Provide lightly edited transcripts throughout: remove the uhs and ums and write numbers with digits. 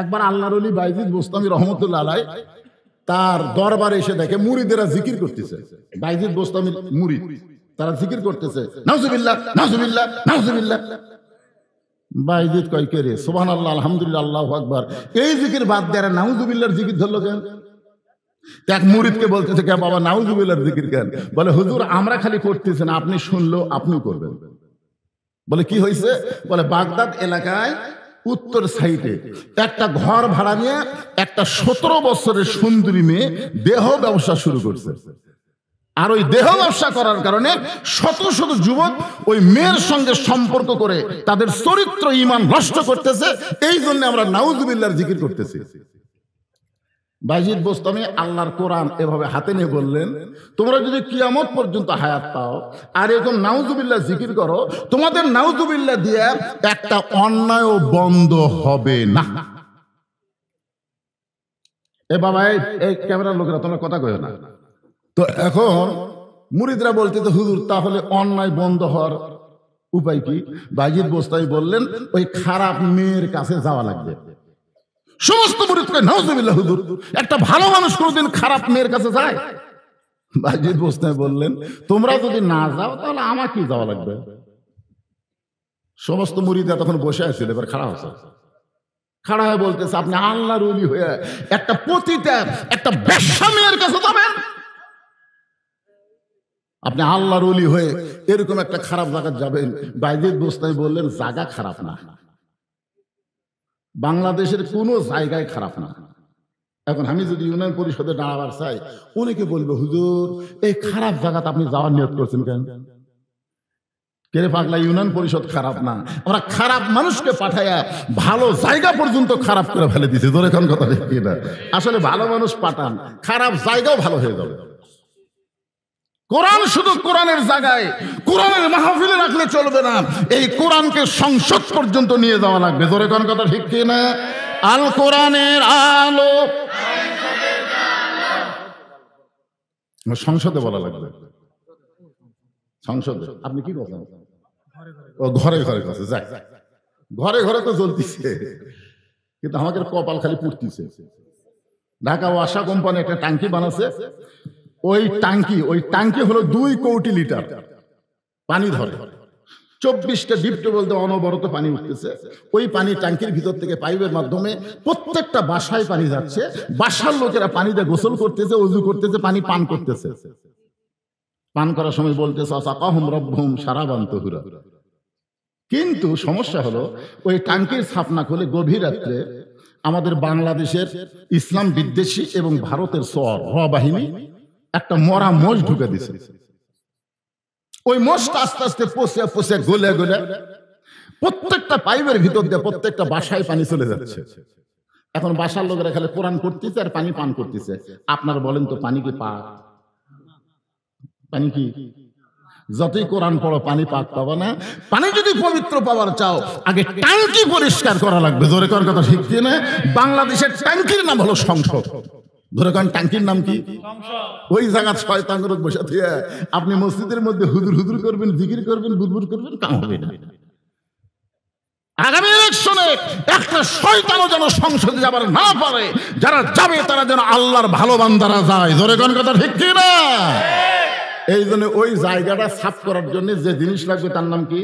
একবার আল্লাহর ওলি বাইজিদ বোস্তামি রহমতুল্লাহ আলাইহি তার দরবারে এসে দেখে মুরিদেরা জিকির করতেছে। বাইজিদ বোস্তামির মুরিদ, তারা জিকির করতেছে, নাউজুবিল্লাহ নাউজুবিল্লাহ নাউজুবিল্লাহ। বাইজিদ কয় কে রে, সুবহানাল্লাহ আলহামদুলিল্লাহ আল্লাহু আকবার, এই জিকির বাদ দেয়া নাউজুবিল্লাহর জিকির ধরলো কেন? এক মুরিদকে বলতেছে, কে বাবা নাউজুবিল্লাহর জিকির কেন? বলে হুজুর আমরা খালি করতেছি না, আপনি শুনলো আপনিও করবেন। বলে কি হয়েছে? বলে বাগদাদ এলাকায় উত্তর সাইডে একটা ঘর ভাড়া নিয়ে একটা 17 বছরের সুন্দরী মেয়ে দেহ ব্যবসা শুরু করছে। আর ওই দেহ ব্যবসা করার কারণে শত শত যুবক ওই মেয়ের সঙ্গে সম্পর্ক করে তাদের চরিত্র ঈমান নষ্ট করতেছে। এই জন্য আমরা নাউজুবিল্লাহর জিকির করতেছি। বাইজিদ বোস্তামি আল্লাহর কোরআন এভাবে হাতে নিয়ে বললেন, তোমরা যদি কিয়ামত পর্যন্ত হায়াত পাও আর এরকম নাউজুবিল্লাহ জিকির করো, তোমাদের নাউজুবিল্লাহ দিয়ে একটা অন্যায় বন্ধ হবে না। এ বাবা, এই ক্যামেরার লোকেরা তোমরা কথা কয় না তো। এখন মুরিদরা বলতে তো হুজুর তাহলে অন্যায় বন্ধ হওয়ার উপায় কি? বাইজিদ বোস্তামি বললেন, ওই খারাপ মেয়ের কাছে যাওয়া লাগবে। সমস্ত মুরিদ কয় নাউজুবিল্লাহ হুজুর, একটা ভালো মানুষ কোনদিন খারাপ মেয়ের কাছে যায়? বাইজিদ বোস্তামি বললেন, তোমরা যদি না যাও তাহলে আমাকে যাওয়া লাগবে। সমস্ত মুরিদরা তখন বসে আছিল, এবার খারাপ আছে, খাড়া হয়ে বলতেছে, আপনি আল্লাহর ওলি হয়ে একটা পতিতা একটা বেশ্যা মেয়ের কাছে যাবেন? আপনি আল্লাহর ওলি হয়ে এরকম একটা খারাপ জায়গা যাবেন? বাইজিদ বোস্তামি বললেন, জায়গা খারাপ না, বাংলাদেশের কোনো জায়গায় খারাপ না। এখন আমি যদি ইউনিয়ন পরিষদে দাঁড়াবার চাই, অনেকে বলবে হুজুর এই খারাপ জায়গাতে আপনি যাওয়ার নিয়ত করছেন কেন? কেরে পাগলা, ইউনিয়ন পরিষদ খারাপ না, আমরা খারাপ মানুষকে পাঠাইয়া ভালো জায়গা পর্যন্ত খারাপ করে ফেলে দিছে। তোর এখন কথা ঠিক না? আসলে ভালো মানুষ পাঠান, খারাপ জায়গাও ভালো হয়ে যাবে। কোরআন শুধু কোরআনের জায়গায় কোরআনের মাহফিলে রাখলে চলবে না, এই কোরআনকে সংসদ পর্যন্ত নিয়ে যাওয়া লাগবে। তোর এখন কথা ঠিক না? আল কোরআনের আলো সংসদে বলা লাগবে। সংসদে আপনি কি বলেন? ও ঘরে ঘরে কাছে যাক, ঘরে ঘরে তো জ্বলতেছে, কিন্তু আমাদের কপাল খালি পুড়তেছে। ঢাকা ওয়াসা কোম্পানি একটা ট্যাঙ্কি বানাচ্ছে, ওই ট্যাঙ্কি হলো 2 কোটি লিটার পানি ধরে, 24টা ডিপ টিউবওয়েল দিয়ে অনবরত পানি উঠতেছে। ওই পানি ট্যাঙ্কির ভিতর থেকে পাইপের মাধ্যমে প্রত্যেকটা বাসায় পানি যাচ্ছে। বাসার লোকেরা পানিতে গোসল করতেছে, ওযু করতেছে, পানি পান করতেছে। পান করার সময় বলতেছে আসাকাহুম রাব্বুহুম শারাবান তাহুরা। কিন্তু সমস্যা হলো ওই ট্যাঙ্কির ছাপনা খুলে গভীর রাত্রে আমাদের বাংলাদেশের ইসলাম বিদ্বেষী এবং ভারতের র বাহিনী একটা মরা মোষ ঢুকে দিছে। ওই মোষটা আস্তে আস্তে পচে পচে গলে গলে প্রত্যেকটা পাইপের ভিতর দিয়ে প্রত্যেকটা বাসায় পানি চলে যাচ্ছে। এখন বাসার লোকেরা খালি কোরআন করতেছে আর পানি পান করতেছে। আপনারা বলেন তো পানি কি পাক? পানি কি? যতই কোরআন পড়ো পানি পাক পাবা না। পানি যদি পবিত্র পাওয়ার চাও আগে ট্যাঙ্কি পরিষ্কার করা লাগবে। জোরে কর কথা ঠিক না? বাংলাদেশের ট্যাঙ্কির নাম হলো সংসদ। ধরে কারণ ট্যাঙ্কির নাম কি? ওই জায়গা শয়তান রোগ বসে থেকে আপনি মসজিদের মধ্যে হুদুর হুদুর করবেন, জিকির করবেন, বুদবুদ করবেন, কাম হবে না। আগামী ইলেকশনে একটা শয়তানও যেন সংসদে যাবার না পারে। যারা যাবে তারা যেন আল্লাহর ভালো বান্দারা যায়। জোরে কোন কথা ঠিক কি না? এই জন্য ওই জায়গাটা সাফ করার জন্য যে জিনিস লাগবে তার নাম কি?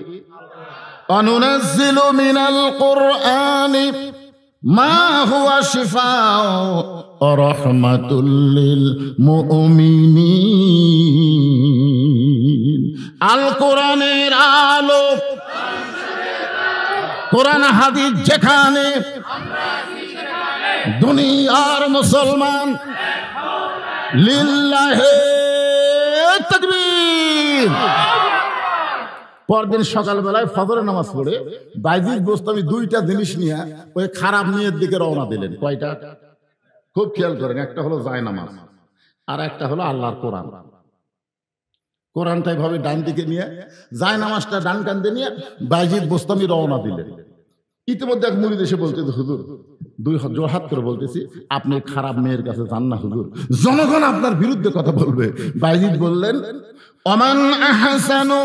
অনুনাজ্জিলু মিনাল কুরআনি মা হুয়া শিফাউ ওয়া রাহমাতুল লিল মুমিনিন। আল কোরআনের আলো, কোরআন হাদিস যেখানে দুনিয়ার মুসলমান লিল্লাহে তাকবীর। পরদিন সকালবেলায় ফজরের নামাজ পড়ে বাইজিদ বোস্তামি 2টা জিনিস নিয়ে ওই খারাপ নিয়ত দিকে রওনা দিলেন। কয়টা? খুব খেয়াল করেন। একটা হলো জায়নামাজ আর একটা হলো আল্লাহর কোরআন। কোরআনটা এভাবে ডান দিকে নিয়ে জায়নামাজটা ডান কান্দে নিয়ে বাইজিদ বোস্তামি রওনা দিলেন। ইতিমধ্যে এক মুরিদ এসে বলতে, হুজুর 2 জোড়হাত করে বলতেছি আপনি খারাপ মেয়ের কাছে যান না হুজুর, জনগণ আপনার বিরুদ্ধে কথা বলবে। বাইজিদ বললেন, ওমান আহসানু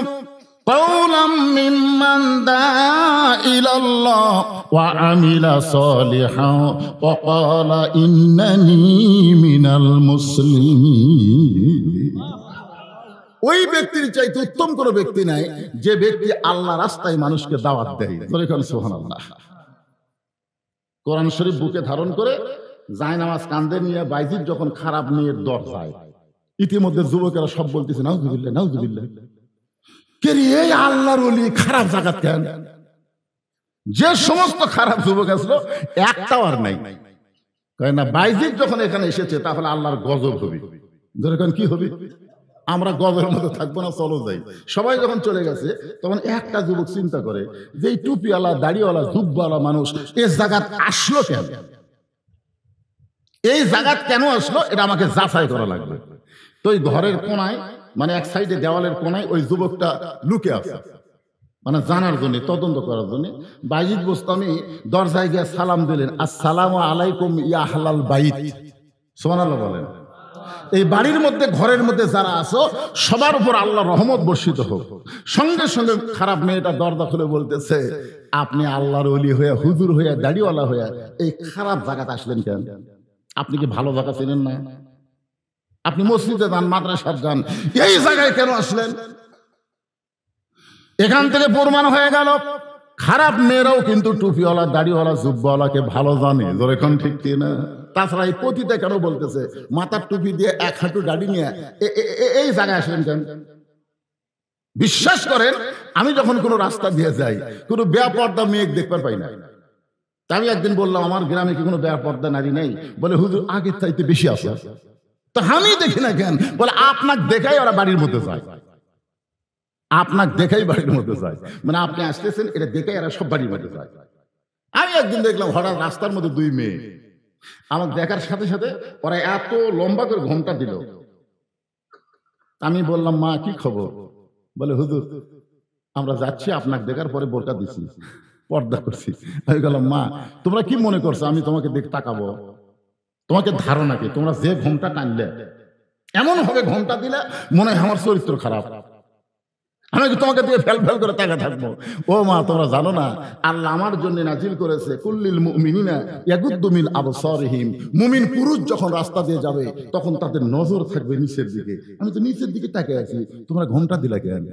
قولا ممن دعا إلى الله وعمل صالحا وقال إنني من المسلمين। ওই ব্যক্তির চাইতে উত্তম কোন ব্যক্তি নাই যে ব্যক্তি আল্লাহ রাস্তায় মানুষকে দাওয়াত দেয়। সুবহানাল্লাহ। কোরআন শরীফ বুকে ধারণ করে জায়নামাজ কাঁধে নিয়ে বাইজিদ যখন খারাপ মেয়ের দরজায়, ইতিমধ্যে যুবকেরা সব বলতেছে নাউজুবিল্লাহ নাউজুবিল্লাহ। কে রে এই আল্লাহর ওলি খারাপ জায়গা কেন? যে সমস্ত খারাপ যুবক আসলো একটাও আর নাই। কয় না বাইজিদ যখন এখানে এসেছে তাহলে আল্লাহর গজব হবে। যেরকম কি হবে? আমরা গজবের মধ্যে থাকবো না, চলো যাই। সবাই যখন চলে গেছে তখন একটা যুবক চিন্তা করে যে এই টুপিওয়ালা দাড়িওয়ালা জুব্বাওয়ালা মানুষ এই জায়গা আসলো কেন? এই জায়গা কেন আসলো এটা আমাকে যাচাই করা লাগবে। তো ওই ঘরের কোনায়, মানে এক সাইডে দেওয়ালের কোনায় ওই যুবকটা লুকে আছে, মানে জানার জন্য, তদন্ত করার জন্য। বাইজিদ বোস্তামি দরজায় গিয়ে সালাম দিলেন, আসসালামু আলাইকুম ইয়া আহলাল বাইত। সুবহানাল্লাহ বলেন। এই বাড়ির মধ্যে, ঘরের মধ্যে যারা আছো সবার উপর আল্লাহর রহমত বর্ষিত হোক। সঙ্গে সঙ্গে খারাপ মেয়েটা দরজা খুলে বলতেছে, আপনি আল্লাহর ওলি হয়ে, হুজুর হয়ে, দাড়িওয়ালা হয়ে এই খারাপ জায়গাতে আসলেন কেন? আপনি কি ভালো জায়গা চেনেন না? আপনি মসজিদে যান, মাদ্রাসার যান, এই জায়গায় কেন আসলেন? এখান থেকে প্রমাণ হয়ে গেল খারাপ মেয়েরাও কিন্তু টুপিওয়ালা দাড়িওয়ালা জুব্বাওয়ালাকে ভালো জানে। যেরকম ঠিক কি না? তাছাড়া এই পতিতে কেন বলতেছে মাথার টুপি দিয়ে এক হাঁটু দাড়ি নিয়ে এই জায়গায় আসলেন কেন? বিশ্বাস করেন, আমি যখন কোনো রাস্তা দিয়ে যাই কোনো বেপর্দা মেয়ে দেখতে পাই না। আমি একদিন বললাম, আমার গ্রামে কি কোনো বেপর্দা নারী নেই? বলে হুজুর আগের চাইতে বেশি আছে। তো আমি দেখি না কেন? বলে আপনাকে দেখাই ওরা বাড়ির মধ্যে যায়, আপনাকে দেখাই বাড়ির মধ্যে যায়, মানে আপনি আসতেছেন এটা দেখাই এরা সব বাড়ির মধ্যে যায়। আমি একদিন দেখলাম হঠাৎ রাস্তার মধ্যে দুই মেয়ে, আমার দেখার সাথে সাথে ওরা এত লম্বা করে ঘোমটা দিল। আমি বললাম, মা কি খবর? বলে হুজুর আমরা যাচ্ছি, আপনাকে দেখার পরে বোরকা দিছি, পর্দা করছি। আমি বললাম, মা তোমরা কি মনে করছো আমি তোমাকে দেখে তাকাবো? তোমাকে ধারণা কি তোমরা যে ঘোমটা টানলে, এমন ভাবে ঘোমটা দিলে মনে হয় আমার চরিত্র খারাপ, আমি তোমাকে দিয়ে ফেল ফেল করে তাকা থাকবো? ও মা তোমরা জানো না আল্লাহ আমার জন্য নাজিল করেছে কুল্লিল মুমিনিনা ইয়াগুদ্দু মিন আবসারিহিম। মুমিন পুরুষ যখন রাস্তা দিয়ে যাবে তখন তাদের নজর থাকবে নিচের দিকে। আমি তো নিচের দিকে তাকিয়ে আছি, তোমরা ঘোমটা দিলা কেন?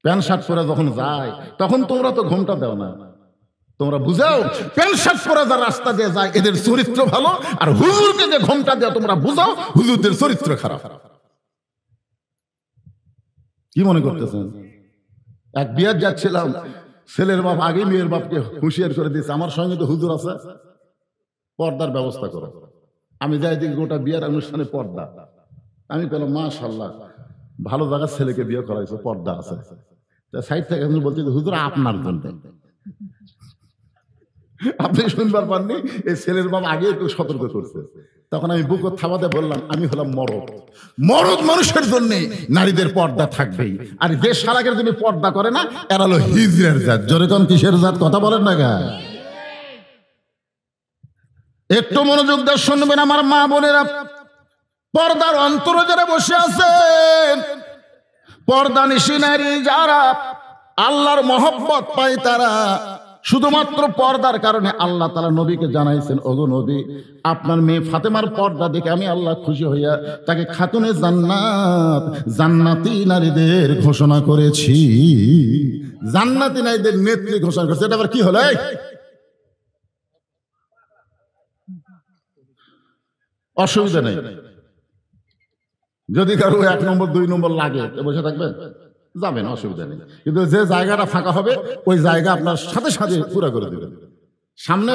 প্যান্ট শার্ট পরে যখন যায় তখন তোমরা তো ঘোমটা দাও না। তোমরা বুঝাও প্যান্ট শার্ট পরে যারা রাস্তা দিয়ে যায় এদের চরিত্র ভালো, আর হুজুরকে যে ঘোমটা দেওয়া তোমরা বুঝাও হুজুরদের চরিত্র খারাপ। কি মনে করতেছেন? এক বিয়ার যাচ্ছিলাম, ছেলের বাপ আগে মেয়ের বাপকে হুঁশিয়ার করে দিয়েছে, আমার সঙ্গে তো হুজুর আছে, পর্দার ব্যবস্থা করো। আমি যাই দেখি গোটা বিয়ার অনুষ্ঠানে পর্দা। আমি বললাম মাশাআল্লাহ ভালো জায়গার ছেলেকে বিয়ে করাইছে, পর্দা আছে। সাইড থেকে বলছি হুজুর আপনার জন্য। আপনি শুনবার পাননি, এই ছেলের বাপ আগে একটু সতর্ক করছে। তখন আমি বুক থামাতে বললাম, আমি হলাম মরদ, মরদ মানুষের জন্য নারীদের পর্দা থাকবেই। আর যে সারাকের জন্য পর্দা করে না এরা হলো হিজড়ের জাত। যেরকম কিসের জাত কথা বলেন না গা? একটু মনোযোগ দিয়ে শুনবেন আমার মা বোনেরা। পর্দার অন্তরে যারা বসে আছেন, পর্দা নিশি নারী যারা আল্লাহর মহব্বত পায় তারা শুধুমাত্র পর্দার কারণে আল্লাহ তাআলা নবীকে জানাইছেন, ওগো নবী আপনার মেয়ে ফাতেমার পর্দা দেখে আমি আল্লাহ খুশি হইয়া তাকে খাতুনে জান্নাত, জান্নাতি নারীদের ঘোষণা করেছি। জান্নাতি নারীদের নেত্রী ঘোষণা করেছে। এটা আবার কি হলো? অসুবিধা নেই, যদি কারো 1 নম্বর 2 নম্বর লাগে বসে থাকবেন, যাবেন, অসুবিধা নেই। কিন্তু যে জায়গাটা ফাঁকা হবে ওই জায়গা আপনার সাথে সাথে পুরো করে দেবেন। সামনে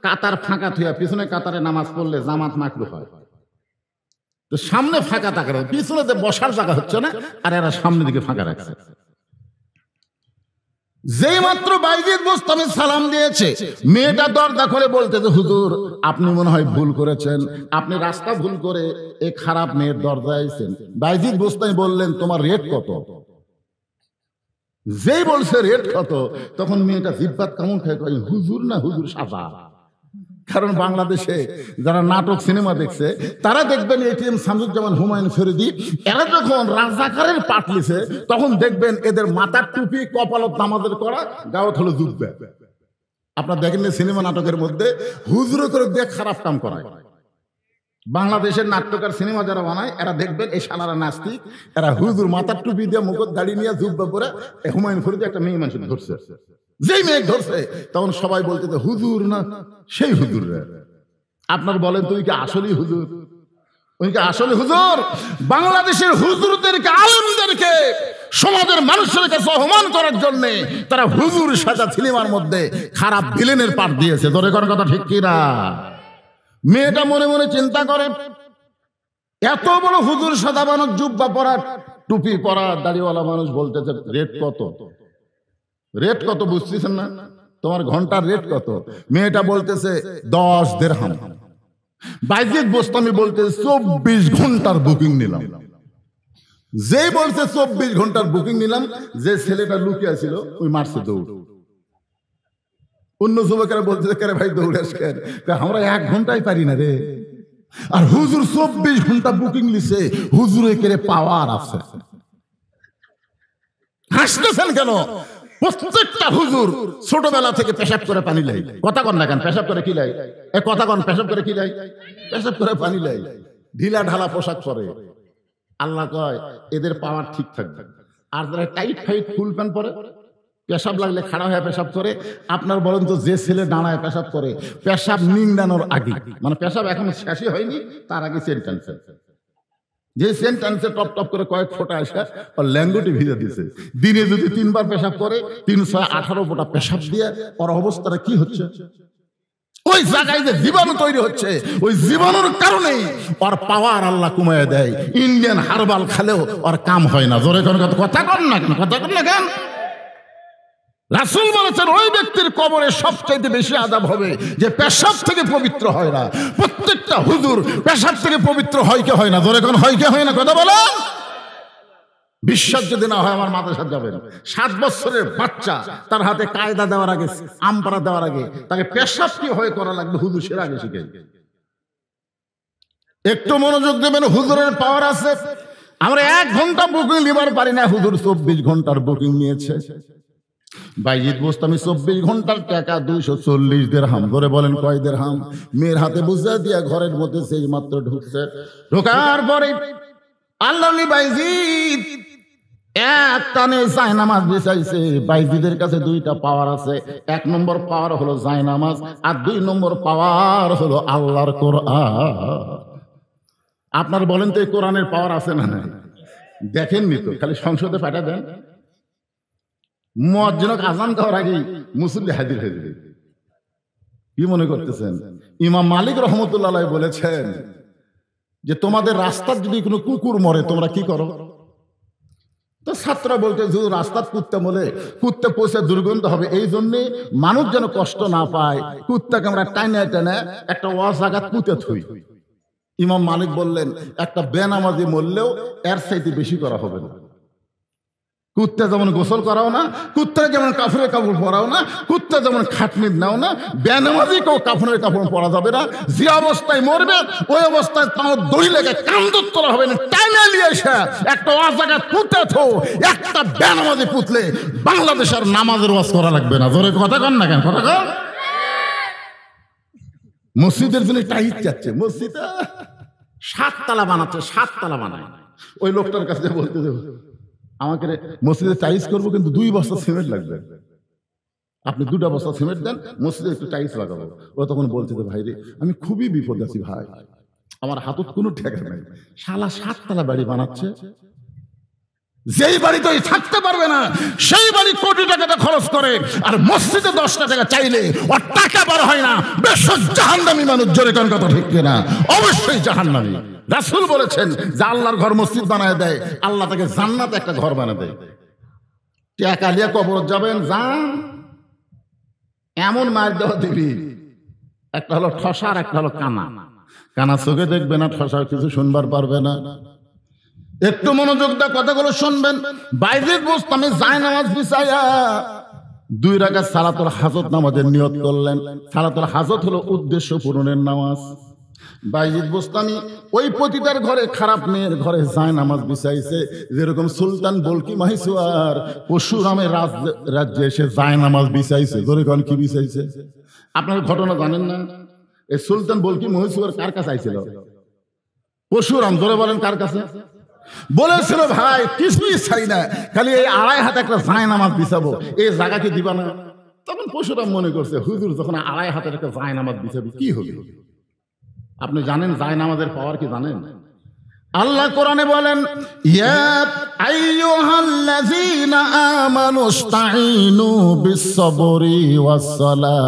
কাতার ফাঁকা থুয়া পিছনে কাতারে নামাজ পড়লে জামাত মাকরুহ হয়। তো সামনে ফাঁকা থাকার, পিছনে বসার জায়গা হচ্ছে না, আর এরা সামনের দিকে ফাঁকা রাখছে। যেই মাত্র বাইজিদ বোস্তামি সালাম দিয়েছে, মেয়েটা দরজা করে বলতেছে, হুজুর আপনি মনে হয় ভুল করেছেন, আপনি রাস্তা ভুল করে এই খারাপ মেয়ের দরজায় আইছেন। বাইজিদ বোস্তামি বললেন, তোমার রেট কত? যেই বলছে রেট কত, তখন মেয়েটা জিব্বাত কেমন খায়, হুজুর না হুজুর সাজা। কারণ বাংলাদেশে যারা নাটক সিনেমা দেখছে তারা দেখবেন এটিএম শামসুজ্জামান, হুমায়ুন ফরিদী, এরা যখন রাজাকারের পাঠ লিছে তখন দেখবেন এদের মাথার টুপি, কপালত নামাজের করা, গাওত হলো জুব্বা। আপনার দেখেন সিনেমা নাটকের মধ্যে হুজুর করে দিয়ে খারাপ কাম করায়। বাংলাদেশের নাট্যকার সিনেমা যারা বানায় এরা দেখবেন এই শালারা নাস্তিক, এরা হুজুর মাথার টুপি দিয়ে মুখত দাড়ি নিয়ে জুব্বা করে হুমায়ুন ফরিদী একটা মেয়ে মানুষ ধরছে, যেই মেয়ে ধরছে তখন সবাই বলতে হুজুর না সেই হুজুর রে। আপনার বলেন তুই কি আসলেই হুজুর? উনি কি আসলে হুজুর? বাংলাদেশের হুজুরদেরকে, আলেমদেরকে সমাজের মানুষের কাছে অপমান করার জন্য তারা হুজুর সাজা সিনেমার মধ্যে খারাপ ভিলেনের পাঠ দিয়েছে। ধরে কোন কথা ঠিক কিনা? মেয়েটা মনে মনে চিন্তা করে, এত বড় হুজুর সাদা বানক, জুব্বা পরা, টুপি পরা, দাড়িওয়ালা মানুষ বলতেছে রেট কত? রেট কত বুঝতেছেন না? তোমার ঘন্টার রেট কত? মেয়েটা বলতেছে 10 দিরহাম। বাইজিদ বোস্তামি বলতেছে 24 ঘন্টার বুকিং নিলাম। যেই বলছে 24 ঘন্টার বুকিং নিলাম, যে ছেলেটা লুকিয়ে ছিল ওই মারছে দৌড়। অন্য যুবকেরা বলতেছে কে ভাই দৌড়ে আসেন, আমরা 1 ঘন্টায় পারি না রে। আর হুজুর 24 ঘন্টা বুকিং লিছে, হুজুরে কেড়ে পাওয়ার আছে। হাসতেছেন কেন? প্রত্যেকটা হুজুর ছোটবেলা থেকে পেশাব করে পানি লাই। কথা কন না কেন? পেশাব করে কি লাই? কথা কন, পেশাব করে কি লাই? পেশাব করে পানি লাই। ঢিলা ঢালা পোশাক পরে। আল্লাহ কয় এদের পাওয়ার ঠিক থাকবে। আর যারা টাইট ফাইট ফুল প্যান্ট পরে, পেশাব লাগলে খাড়া হয়ে পেশাব করে। আপনার বলেন তো, যে ছেলে দাঁড়ায় পেশাব করে, পেশাব নিংড়ানোর আগে, মানে পেশাব এখন শেষই হয়নি তার আগে সেন্টেন্স, যে সেন্টেন্সে টপ টপ করে কয়েক ফোঁটা আসে আর ল্যাঙ্গুটি ভিজে দিছে। দিনে যদি 3 বার পেশাব করে, 3 6 18 ফোঁটা পেশাব দিয়ে ওর অবস্থাটা কি হচ্ছে? ওই জায়গায় যে জীবাণু তৈরি হচ্ছে, ওই জীবাণুর কারণেই ওর পাওয়ার আল্লাহ কমায় দেয়। ইন্ডিয়ান হারবাল খালেও ওর কাম হয় না। জোরে কোন কথা কন না কেন? কথা কন না কেন? রাসূল বলেছেন ওই ব্যক্তির কবরে সবচাইতে বেশি আযাব হবে যে পেশাব থেকে পবিত্র হয় না। প্রত্যেকটা হুজুর পেশাব থেকে পবিত্র হয় কি হয় না? ধরে কোন হয় কি হয় না? কথা বলো। বিশ্বাস যদি না হয় আমার মাদ্রাসায় যাবেন। 7 বছরের বাচ্চা, তার হাতে কায়দা দেওয়ার আগে, আমপারা দেওয়ার আগে তাকে পেশাব কি হয় করা লাগবে হুজুর সের আগে শিখে। একটু মনোযোগ দেবেন, হুজুরের পাওয়ার আছে। আমরা 1 ঘন্টা বুকিং নিবার পারি না, হুজুর 24 ঘন্টার বুকিং নিয়েছে। বাইজিদ বোস্তামি 24 ঘন্টার টাকা 240 দিরহাম। ধরে বলেন কয় দিরহাম? মেয়ের হাতে বুঝা দিয়া ঘরের মধ্যে সেই মাত্র ঢুকছে। ঢোকার পরে আল্লাহ বাইজিদ এক টানে জায়নামাজ বিছাইছে। বাইজিদের কাছে 2টা পাওয়ার আছে। 1 নম্বর পাওয়ার হলো জায়নামাজ, আর 2 নম্বর পাওয়ার হলো আল্লাহর কোরআন। আপনার বলেন তো এই কোরআনের পাওয়ার আছে না? দেখেননি তো, খালি সংসদে পাঠা দেন। মুয়াজ্জিনক আযান দেওয়ার আগেই মুসল্লি হাজির হয়ে যাবে। কি মনে করতেছেন? ইমাম মালিক রহমতুল্লাহ আলাইহি বলেছেন যে তোমাদের রাস্তার যদি কোনো কুকুর মরে তোমরা কি করো? তো ছাত্ররা বলতে যদি রাস্তার কুত্তা মরে, কুত্তা পৌঁছে দুর্গন্ধ হবে, এই জন্যে মানুষ যেন কষ্ট না পায় কুত্তাকে আমরা টাইনে টাইনে একটা অজাগাত পুঁতে থই। ইমাম মালিক বললেন একটা বেনামাজি মরলেও এর চাইতে বেশি করা হবে না। কুত্তা যেমন গোসল করাও না, কুত্তা যেমন কাপড়ের কাপড় পরাও না, কুত্তা যেমন খাটনির নাও না, বেনামাজিকেও কাপড়ের কাপড় পরা যাবে না। যে অবস্থায় মরবে ওই অবস্থায় তার দড়ি লেগে কান্দত করা হবে না। টাইনে নিয়ে এসে একটা অজায়গায় পুঁতে থো। একটা বেনামাজি পুতলে বাংলাদেশের নামাজের ওয়াজ করা লাগবে না। জোরে কথা কন না কেন? কথা কন। মসজিদের জন্য টাইট যাচ্ছে, মসজিদে 7 তলা বানাচ্ছে, 7 তলা বানায়। ওই লোকটার কাছে বলতে দেবো আমাকে মসজিদে টাইলস করবো, কিন্তু 2 বস্তা সিমেন্ট লাগবে। আপনি 2টা বস্তা সিমেন্ট দেন, মসজিদে একটু টাইলস লাগাবো। ও তখন বলছে ভাই রে আমি খুবই বিপদ আছি ভাই, আমার হাতত কোনো ঠেকা নাই। শালা 7 তলা বাড়ি বানাচ্ছে, যেই বাড়িতে থাকতে পারবে না সেই বাড়ি কোটি টাকাটা খরচ করে, আর মসজিদে 10টা টাকা চাইলে ওর টাকা বার হয় না। বেশ জাহান্নামী মানুষ। জোরে কোন কথা ঠিক কিনা? অবশ্যই জাহান্নামী। রাসূল বলেছেন যে আল্লাহর ঘর মসজিদ বানায় দেয়, আল্লাহ তাকে জান্নাতে একটা ঘর বানায় দেয়। টাকা নিয়ে কবর যাবেন, যান, এমন মার দেওয়া দিবি, একটা হলো ঠসা আর একটা হলো কানা। কানা চোখে দেখবে না, ঠসা কিছু শুনবার পারবে না। একটু মনোযোগ দিয়ে কথাগুলো শুনবেন। বাইজিদ বোস্তামি জায়নামাজ বিছায়া 2 রাকাত সালাতুল হাজত নামাজের নিয়ত করলেন। সালাতুল হাজত হলো উদ্দেশ্য পূরণের নামাজ। বাইজিদ বোস্তামি ওই পতিতার ঘরে, খারাপ মেয়ের ঘরে যায় নামাজ বিছাইছে, যেরকম সুলতান বলকি মাহিসুয়ার পরশুরামের রাজ্যে এসে যায় নামাজ বিছাইছে। ধরে কোন কি বিছাইছে? আপনার ঘটনা জানেন না? এই সুলতান বলকি মহিসুয়ার কার কাছে আইছিল? পরশুরাম। ধরে বলেন কার কাছে? বলেছিল ভাই কিছুই চাই না, খালি এই 2.5 হাত একটা যায় নামাজ বিছাবো, এই জায়গা কি দিবা না? তখন পরশুরাম মনে করছে হুজুর যখন 2.5 হাতের একটা যায় নামাজ বিছাবি কি হবে? আপনি জানেন যায় নামাজের পাওয়ার কি জানেন? আল্লাহ কোরআনে বলেন, ইয়া আইয়ুহাল্লাযীনা আমানুস্তাঈনু বিস-সাবরি ওয়াস-সালাহ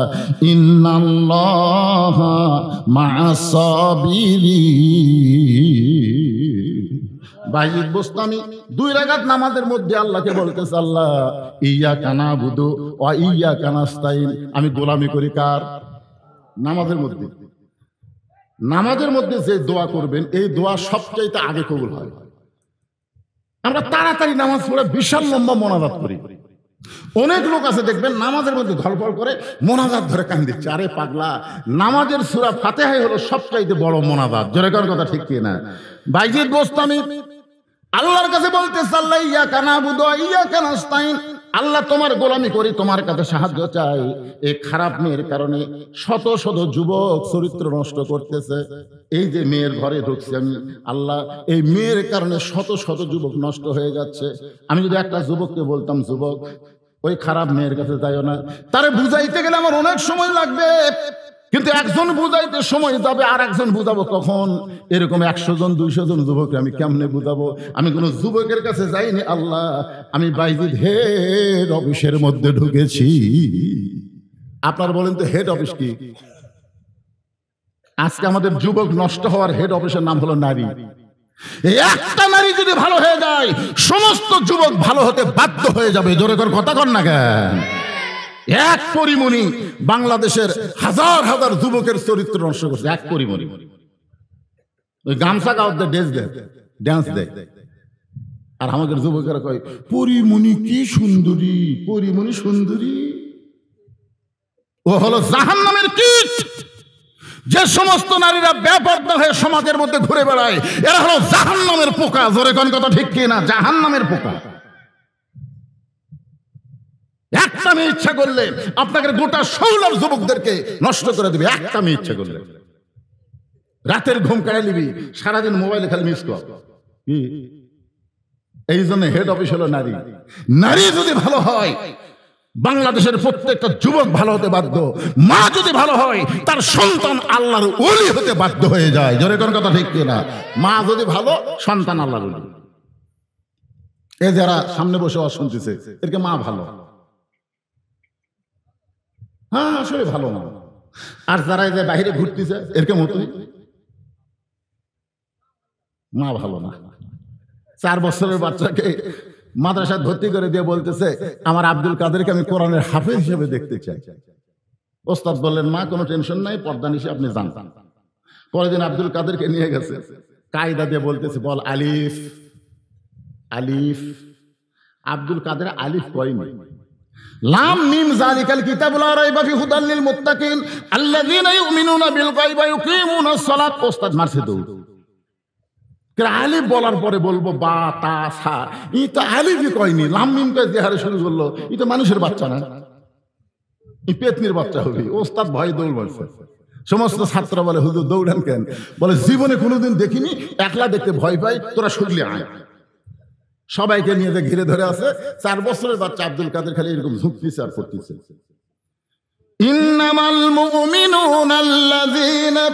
ইন্নাল্লাহা মা'আস সাবিরিন। বাইজিদ বোস্তামি 2 রাকাত নামাজের মধ্যে আল্লাহকে বলতেছে, আল্লাহ ইয়্যাকা না'বুদু ওয়া ইয়্যাকা নাস্তাঈন। আমি গোলামি করি কার? নামাজের মধ্যে। নামাজের মধ্যে যে দোয়া করবেন, এই দোয়া সবচাইতে আগে কবুল হয়। আমরা তাড়াতাড়ি নামাজ পড়ে বিশাল লম্বা মোনাজাত করি। অনেক লোক আছে দেখবেন নামাজের মধ্যে ধলফল করে মোনাজাত ধরে কান দিচ্ছে। আরে পাগলা, নামাজের সূরা ফাতিহাই হলো সবচাইতে বড় মোনাজাত। জোরে কার কথা ঠিক কি না? বাইজিদ বোস্তামি আল্লাহর কাছে বলতেছে, আল্লাহ ইয়্যাকা না'বুদু ওয়া ইয়্যাকা নাস্তাঈন। আল্লাহ তোমার গোলামি করি, তোমার কাছে সাহায্য চাই। এই খারাপ মেয়ের কারণে শত শত যুবক চরিত্র নষ্ট করতেছে। এই যে মেয়ের ঘরে ঢুকছি আমি, আল্লাহ এই মেয়ের কারণে শত শত যুবক নষ্ট হয়ে যাচ্ছে। আমি যদি একটা যুবককে বলতাম, যুবক ওই খারাপ মেয়ের কাছে যাইও না, তারে বুঝাইতে গেলে আমার অনেক সময় লাগবে, কিন্তু একজন বুঝাইতে সময় যাবে, আর একজন বুঝাবো কখন? এরকম 100 জন 200 জন যুবককে আমি কেমনে বুঝাবো? আমি কোন যুবকের কাছে যাইনি। আল্লাহ আমি বাইজিদ হেড অফিসের মধ্যে ঢুকেছি। আপনার বলেন তো হেড অফিস কি? আজকে আমাদের যুবক নষ্ট হওয়ার হেড অফিসের নাম হলো নারী। একটা নারী যদি ভালো হয়ে যায়, সমস্ত যুবক ভালো হতে বাধ্য হয়ে যাবে। জোরে করে কথা কন না কেন? এক পরিমণি বাংলাদেশের হাজার হাজার যুবকের চরিত্র নষ্ট করছে। এক পরিমণি ওই গামছা গাওয়াতে ড্যান্স দেয়, আর আমাদের যুবকেরা কয় পরিমণি কি সুন্দরী, পরিমণি সুন্দরী। ও হলো জাহান্নামের কীট। যে সমস্ত নারীরা বেপরদা হয়ে সমাজের মধ্যে ঘুরে বেড়ায়, এরা হলো জাহান্নামের পোকা। জোরে কোন কথা ঠিক কি না? জাহান্নামের পোকা। একটা মেয়ে ইচ্ছা করলে আপনাকে গোটা 16 যুবকদেরকে নষ্ট করে দিবে। একটা মেয়ে ইচ্ছা করলে রাতের ঘুম কাড়াই নিবি, সারাদিন মোবাইলে খালি মিস কর। এই জন্য হেড অফিস হলো নারী। নারী যদি ভালো হয়, বাংলাদেশের প্রত্যেকটা যুবক ভালো হতে বাধ্য। মা যদি ভালো হয়, তার সন্তান আল্লাহর ওলি হতে বাধ্য হয়ে যায়। জোরে কোন কথা ঠিক কিনা? মা যদি ভালো, সন্তান আল্লাহর ওলি। এ যারা সামনে বসে শুনতেছে, এরকে মা ভালো, হ্যাঁ আসলে ভালো না। আর যারা এই যে বাইরে ঘুরতেছে, এরকে মতোই মা ভালো না। 4 বছরের বাচ্চাকে মাদ্রাসায় ভর্তি করে দিয়ে বলতেছে, আমার আব্দুল কাদেরকে আমি কোরআনের হাফেজ হিসেবে দেখতে চাই। ওস্তাদ বললেন, মা কোনো টেনশন নাই, পর্দা নিশে আপনি যান। পরের দিন আব্দুল কাদেরকে নিয়ে গেছে, কায়দা দিয়ে বলতেছে, বল আলিফ। আলিফ। আব্দুল কাদের আলিফ কয়নি। লাম মিম যালিকাল কিতাবু লা রাইবা ফি হুদাল লিল মুত্তাকিন আল্লাযীনা ইউমিনুনা বিল গায়বি ওয়া ইউকিমুনাস সালাত। ওস্তাদ মারছে দৌড়। আলিফ বলার পরে বলবো বা তা সা, ই তো আলিফই কয়নি, লাম মিম কে যে হারে শুরু করলো, ই তো মানুষের বাচ্চা না, ই পেতনির বাচ্চা হবে। ওস্তাদ ভয় দৌড় মারছে। সমস্ত ছাত্র বলে, হুজুর দৌড়ান কেন? বলে জীবনে কোনোদিন দেখিনি, একলা দেখতে ভয় পাই, তোরা শুনলে আয়। সবাইকে নিয়ে যে ঘিরে ধরে আছে। 4 বছরের বাচ্চা আব্দুল কাদের খালি এরকম ঝুঁকতেছে আর করতেছে। ইন্নামাল মুমিনুনা আল্লাযীনা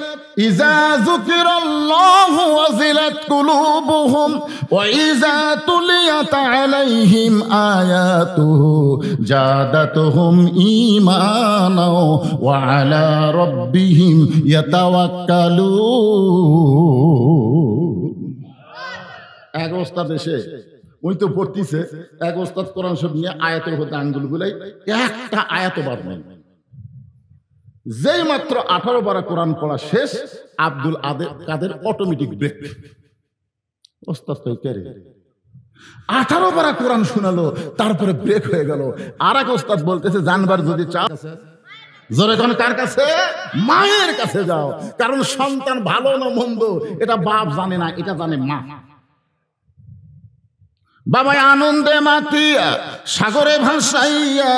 ইযা যুকিরাল্লাহু ওয়াজিলাত কুলুবুহুম ওয়া ইযা তুলিয়াত আলাইহিম আয়াতুহু জাদাতুহুম ঈমানা ওয়া আলা রাব্বিহিম ইয়াতাওয়াক্কালুন। এক ওস্তাদ এসে, ওই তো পড়তিছে, এক ওস্তাদ কোরআন শরীফ নিয়ে আয়াতের হতে আঙ্গুল গুলাই, একটা আয়াত বাদ নেই। যেই মাত্র 18 বার কোরআন পড়া শেষ, আব্দুল কাদের অটোমেটিক ব্রেক। ওস্তাদ কই কে রে? 18 পারা কোরআন শোনালো, তারপরে ব্রেক হয়ে গেল। আর এক ওস্তাদ বলতেছে জানবার যদি চাও জোরে কোন কার কাছে? মায়ের কাছে যাও। কারণ সন্তান ভালো না মন্দ এটা বাপ জানে না, এটা জানে মা। বাবাই আনন্দে মাতিয়া সাগরে ভাসাইয়া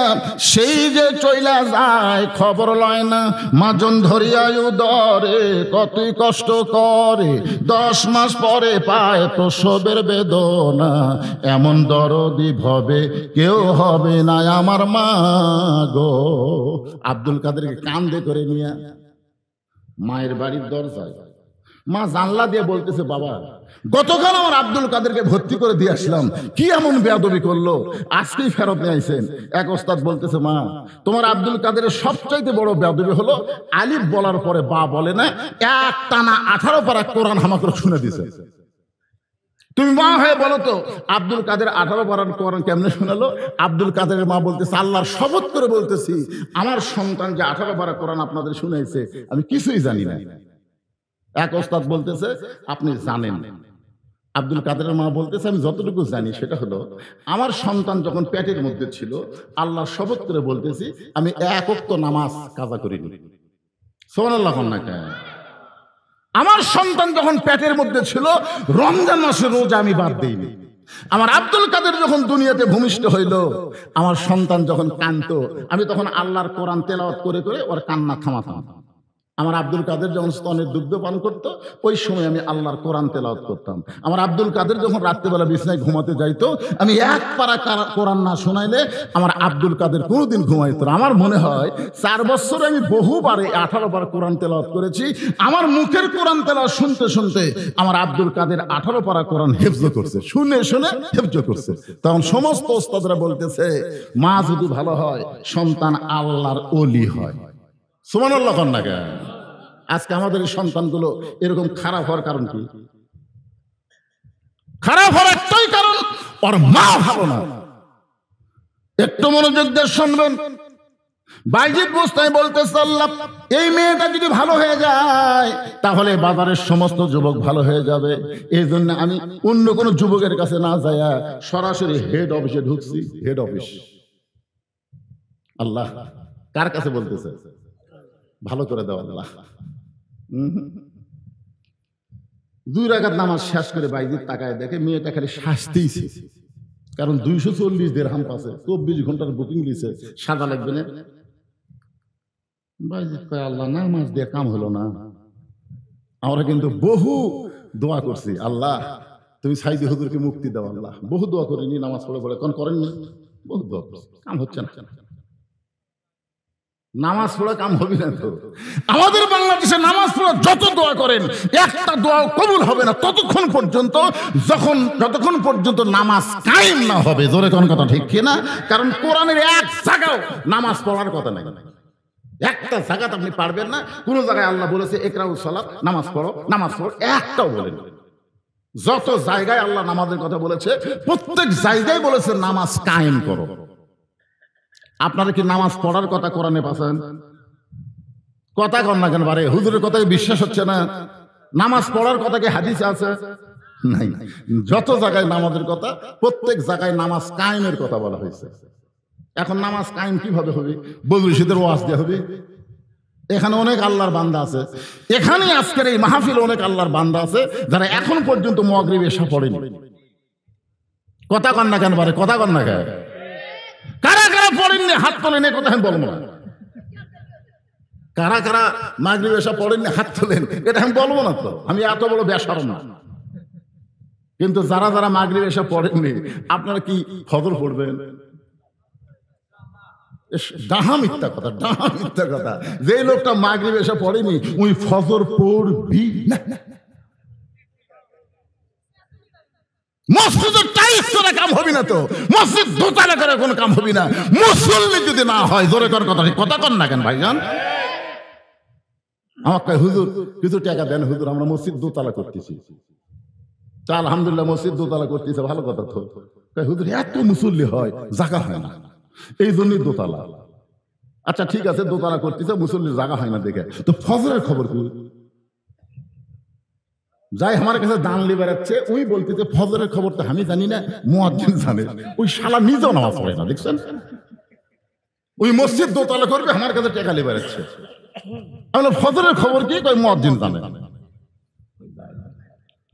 সেই যে চইলা যায় খবর লয় না। মাজন ধরিয়া উদরে কতই কষ্ট করে, 10 মাস পরে পায় প্রসবের বেদনা। এমন দরদি ভবে কেউ হবে না আমার মা গো। আব্দুল কাদেরকে কান্দে করে নিয়ে মায়ের বাড়ির দরজায় মা জানলা দিয়ে বলতেছে, বাবা গতকাল আমার আব্দুল কাদেরকে ভর্তি করে দিয়ে আসলাম, কি এমন বেয়াদবি করলো, আজকেই ফেরত নিয়ে আইছেন। এক ওস্তাদ বলতেছে, মা তোমার আব্দুল কাদেরের সবচাইতে বড় বেয়াদবি হলো আলিফ বলার পরে বা বলে না, এক টানা 18 পারা কোরআন হামাকে শুনে দিছে। তুমি মা হয়ে বলো তো আব্দুল কাদের 18 পারার কোরআন কেমনে শোনালো? আব্দুল কাদেরের মা বলতেছে, আল্লাহর শপথ করে বলতেছি আমার সন্তান যে 18 পারা কোরআন আপনাদের শুনেছে আমি কিছুই জানি না। এক ওস্তাদ বলতেছে, আপনি জানেন। আব্দুল কাদেরের মা বলতেছে, আমি যতটুকু জানি সেটা হলো আমার সন্তান যখন পেটের মধ্যে ছিল আল্লাহর শপথ করে বলতেছি আমি 1 ওয়াক্ত নামাজ কাজা করিনি। সুবহানাল্লাহ কন্যা। আমার সন্তান যখন পেটের মধ্যে ছিল রমজান মাসের রোজা আমি বাদ দিইনি। আমার আব্দুল কাদের যখন দুনিয়াতে ভূমিষ্ঠ হইল, আমার সন্তান যখন কাঁদতো আমি তখন আল্লাহর কোরআন তেলাওয়াত করে করে ওর কান্না থামাতাম। আমার আব্দুল কাদের যখন স্তনের দুগ্ধ পান করতো ওই সময় আমি আল্লাহর কোরআন তেলাওয়াত করতাম। আমার আব্দুল কাদের যখন রাত্রেবেলা বিছানায় ঘুমাতে যাইতো আমি 1 পারা কোরআন না শোনাইলে আমার আব্দুল কাদের কোনোদিন ঘুমাইতো না। আমার মনে হয় 4 বছর আমি বহুবারে 18 বার কোরআন তেলাওয়াত করেছি। আমার মুখের কোরআন তেলাওয়াত শুনতে শুনতে আমার আব্দুল কাদের 18 পারা কোরআন হেফজ করছে, শুনে শুনে হেফজ করছে। তখন সমস্ত ওস্তাদরা বলতেছে, মা যদি ভালো হয় সন্তান আল্লাহর ওলি হয়। সুবহানাল্লাহ কন্যা। আজকে আমাদের এই সন্তানগুলো এরকম খারাপ হওয়ার কারণ কি? খারাপ হওয়ার একটাই কারণ, ওর মা ভালো না। একটু মনোযোগ দিয়ে শুনবেন। বাইজিদ বুস্তামি বলতেছে, আল্লাহ এই মেয়েটা যদি ভালো হয়ে যায় তাহলে বাজারের সমস্ত যুবক ভালো হয়ে যাবে। এই জন্য আমি অন্য কোনো যুবকের কাছে না যাইয়া সরাসরি হেড অফিসে ঢুকছি। হেড অফিস আল্লাহ কার কাছে বলতেছে? ভালো করে দাও আল্লাহ। 2 রাকাত নামাজ শেষ করে বাইজিদ তাকায় দেখে মেয়েটা খালি শাস্তিছে। কারণ 240 দিরহাম পাচ্ছে, 24 ঘন্টার বুকিং দিছে, সাদা লাগবে না। বাইজিদ কয়, আল্লাহ নামাজ দিয়ে কাম হলো না। আমরা কিন্তু বহু দোয়া করছি, আল্লাহ তুমি সাইদি হুজুরকে মুক্তি দাও আল্লাহ। বহু দোয়া করিনি, নামাজ পড়ে পড়ে কোন করেননি, বহু দোয়া করছি, কাম হচ্ছে না। নামাজ পড়া কাম হবে না তো। আমাদের বাংলাদেশে নামাজ পড়া যত দোয়া করেন একটা দোয়া কবুল হবে না ততক্ষণ পর্যন্ত যতক্ষণ পর্যন্ত নামাজ কায়েম না হবে। জোরে কোন কথা ঠিক কিনা? কারণ কোরআনের এক জায়গাও নামাজ পড়ার কথা নাই। একটা জায়গাতে আপনি পারবেন না। কোন জায়গায় আল্লাহ বলেছে ইকরাউস সালাত, নামাজ পড়ো, নামাজ পড়ো, একটাও বলেন। যত জায়গায় আল্লাহ নামাজের কথা বলেছে প্রত্যেক জায়গায় বলেছে নামাজ কায়েম করো। আপনারা কি নামাজ পড়ার কথা কোরআনে পাচ্ছেন? কথা কন না কেন? বারে হুজুরের কথায় বিশ্বাস হচ্ছে না। নামাজ পড়ার কথা কি হাদিসে আছে? নাই। যত জায়গায় নামাজের কথা প্রত্যেক জায়গায় নামাজ কায়েমের কথা বলা হয়েছে। এখন নামাজ কায়েম কিভাবে হবে? বদরুশীদের ওয়াজ দিয়ে হবে। এখানে অনেক আল্লাহর বান্দা আছে, এখানে আজকের এই মাহফিলে অনেক আল্লাহর বান্দা আছে যারা এখন পর্যন্ত মাগরিব এশা পড়েনি। কথা কন না কেন? বারে কথা কন না কেন? কারা কারা পড়েননি হাত তোলেন, এ কথা আমি বলবো না। কারা কারা মাগরিব এশা পড়েননি হাত তোলেন, এটা আমি বলবো না তো, আমি এত বড় বেশরম না। কিন্তু যারা যারা মাগরিব এশা পড়েননি আপনারা কি ফজর পড়বেন? ডাহা মিথ্যা কথা, ডাহা মিথ্যা কথা। যে লোকটা মাগরিব এশা পড়েনি ওই ফজর পড়বি না। মসজিদের টাইলস করে কাম হবে না তো, মসজিদ দোতলা করে কোনো কাম হবে না মুসল্লি যদি না হয়। জোরে কর কথা, কথা কন না কেন ভাইজান? আমাকে হুজুর কিছু টাকা দেন হুজুর, আমরা মসজিদ দোতলা করতেছি। তা আলহামদুলিল্লাহ মসজিদ দোতলা করতেছে, ভালো কথা তো। হুজুর এত মুসল্লি হয় জায়গা হয় না, এই জন্যই দোতলা। আচ্ছা ঠিক আছে, দোতলা করতেছে মুসল্লির জায়গা হয় না দেখে, তো ফজরের খবর কি? যাই আমার কাছে দান লি বেড়াচ্ছে, ওই বলতেছে ফজরের খবর তো আমি জানি না, মুয়াজ্জিন জানে। ওই শালা নিজেও নামাজ পড়ে না, দেখছেন? ওই মসজিদ দোতলা করবে, আমার কাছে টেকা লি বেড়াচ্ছে। আমি ফজরের খবর কি? কই মুয়াজ্জিন জানে।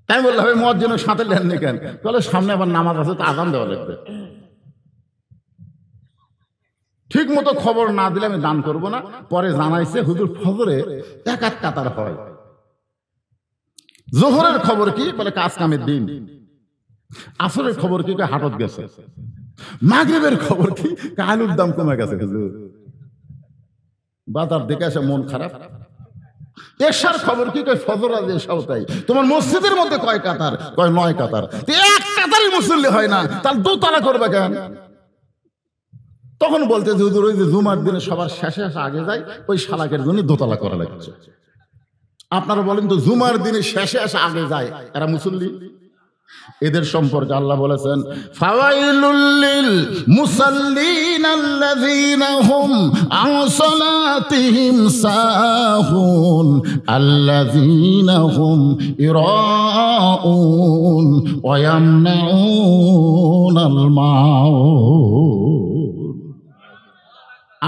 তাই বললাম ভাই মুয়াজ্জিনের সাথে লেননি কেন? বলে সামনে আবার নামাজ আছে, তো আজান দেওয়া লাগবে। ঠিক মতো খবর না দিলে আমি দান করব না। পরে জানাইছে হুজুর ফজরে এক কাতার হয়। জোহরের খবর কি? বলে কাজ কামের দিন। আসরের খবর কি? হাটত গেছে। মাগরিবের খবর কি? আলুর দাম কমে গেছে হুজুর। বাজার দেখে আসে মন খারাপ। এশার খবর কি? ফজর আজ এশাও তাই। তোমার মসজিদের মধ্যে কয় কাতার? কয় 9 কাতার। এক কাতারই মুসল্লি হয় না, তার দোতলা করবে কেন? তখন বলতে হুজুর ওই যে জুমার দিনে সবার শেষে আগে যায়, ওই শালাকের জন্য দোতলা করা লাগছে। আপনারা বলেন তো, জুমার দিনে শেষে আসে আগে যায়, এরা মুসল্লি? এদের সম্পর্কে আল্লাহ বলেছেন, ফাওয়াইলুল লিল মুসাল্লিন আল্লাযীনা হুম আন সালাতিহিম সাহুন আল্লাযীনা হুম ইরাউন ওয়া ইয়ামনাউনাল মাউন।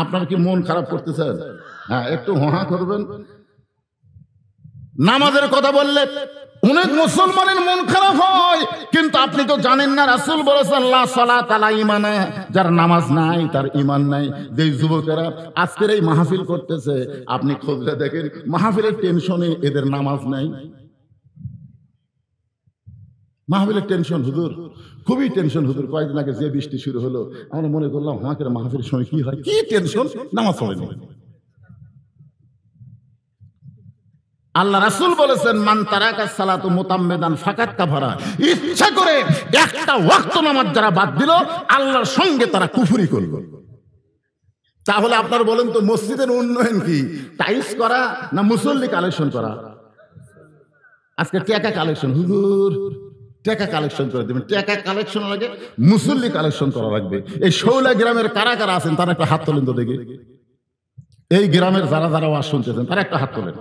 আপনার কি মন খারাপ করতেছেন? হ্যাঁ, একটু হা করবেন। নামাজের কথা বললে অনেক মুসলমানের মন খারাপ হয়, কিন্তু আপনি তো জানেন না রাসূল বলেছেন লা সালাত আলা ঈমানে, যার নামাজ নাই তার ঈমান নাই। যে যুবকেরা আজকের এই মাহফিল করতেছে, আপনি খোঁজলে দেখেন মাহফিলের টেনশনে এদের নামাজ নাই। মাহফিলের টেনশন হুজুর, খুবই টেনশন হুজুর। কয়েকদিন আগে যে বৃষ্টি শুরু হলো, আমরা মনে করলাম আমাদের মাহফিলের সময় কি হয়, কি টেনশন, নামাজ পড়েনি। আল্লাহ রাসূল বলেছেন মান তারাকা সালাতু মুতাম্মিদান ফাকাত কাফারা, ইচ্ছা করে একটা ওয়াক্ত নামাজ যারা বাদ দিল, আল্লাহর সঙ্গে তারা কুফরি করলো। তাহলে আপনারা বলেন তো, মসজিদের উন্নয়ন কি টাইলস করা না মুসল্লি কালেকশন করা? আজকে টাকা কালেকশন, হুজুর টাকা কালেকশন করে দেবেন। টাকা কালেকশন লাগে, মুসল্লি কালেকশন করা লাগবে। এই 16 গ্রামের কারা কারা আছেন তারা একটা হাত তোলেন তো দেখি। এই গ্রামের যারা যারা ওয়াজ শুনতেছেন তারা একটা হাত তোলেন।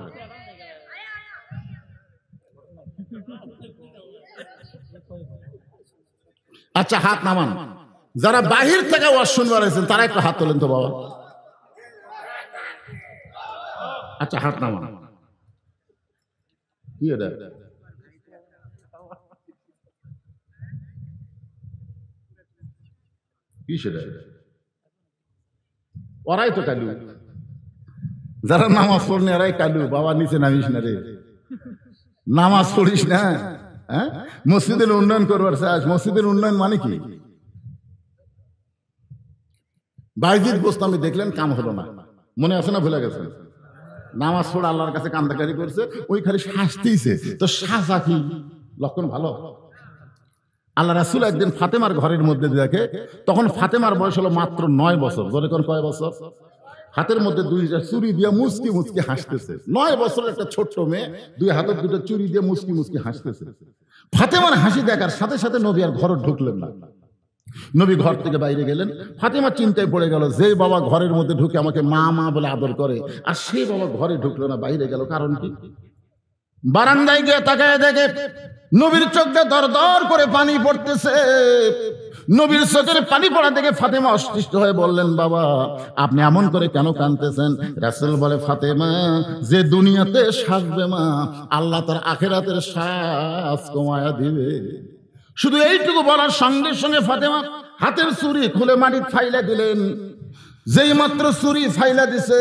আচ্ছা, হাত নামান। যারা বাহির থেকে ওয়াজ শুনবার আছেন তারা একটা হাত তোলেন তো বাবা। আচ্ছা, হাত নামান। কি এটা? কি সেটা? ওরাই তো কালু। যারা নামাজ পড়নি এরাই কালু। বাবা নিচে নামিস না রে, নামাজ পড়িস না। হ্যাঁ, মসজিদের উন্নয়ন করবার চাস? মসজিদের উন্নয়ন মানে কি? বাইজিদ বোস্তামি দেখলেন, কাম হলো না, মনে আছে না? ভুলে গেছেন? নামাজ পড়ে আল্লাহর কাছে কান্দাকারি করছে, ওই খালি শাস্তিছে। তো শাসা কি লক্ষণ ভালো? আল্লাহ রাসূল একদিন ফাতেমার ঘরের মধ্যে দেখে, তখন ফাতেমার বয়স হলো মাত্র 9 বছর। ধরে কোন কয় বছর? হাতের মধ্যে 2টা চুরি দিয়ে মুচকি মুচকি হাসতেছে। 9 বছরের একটা ছোট্ট মেয়ে 2 হাতের 2টা চুরি দিয়ে মুচকি মুচকি হাসতেছে। ফাতেমার হাসি দেখার সাথে সাথে নবী আর ঘরে ঢুকলেন না। নবী ঘর থেকে বাইরে গেলেন। ফাতেমা চিন্তায় পড়ে গেল, যে বাবা ঘরের মধ্যে ঢুকে আমাকে মা মা বলে আদর করে, আর সে বাবা ঘরে ঢুকলো না, বাইরে গেল, কারণ কি? বারান্দায় গিয়ে তাকায় দেখে নবীর চোখ দিয়ে দর দর করে পানি পড়তেছে। নবীর চোখের পানি পড়া দেখে ফাতেমা অসৃষ্ট হয়ে বললেন, বাবা আপনি এমন করে কেন কাঁদতেছেন? রাসূল বলে, ফাতেমা, যে দুনিয়াতে সাজবে মা, আল্লাহ তার আখিরাতের শ্বাস কমায়া দিবে। শুধু এইটুকু বলার সঙ্গে সঙ্গে ফাতেমা হাতের চুরি খুলে মাটি ফাইলা দিলেন। যেই মাত্র চুরি ফাইলা দিছে,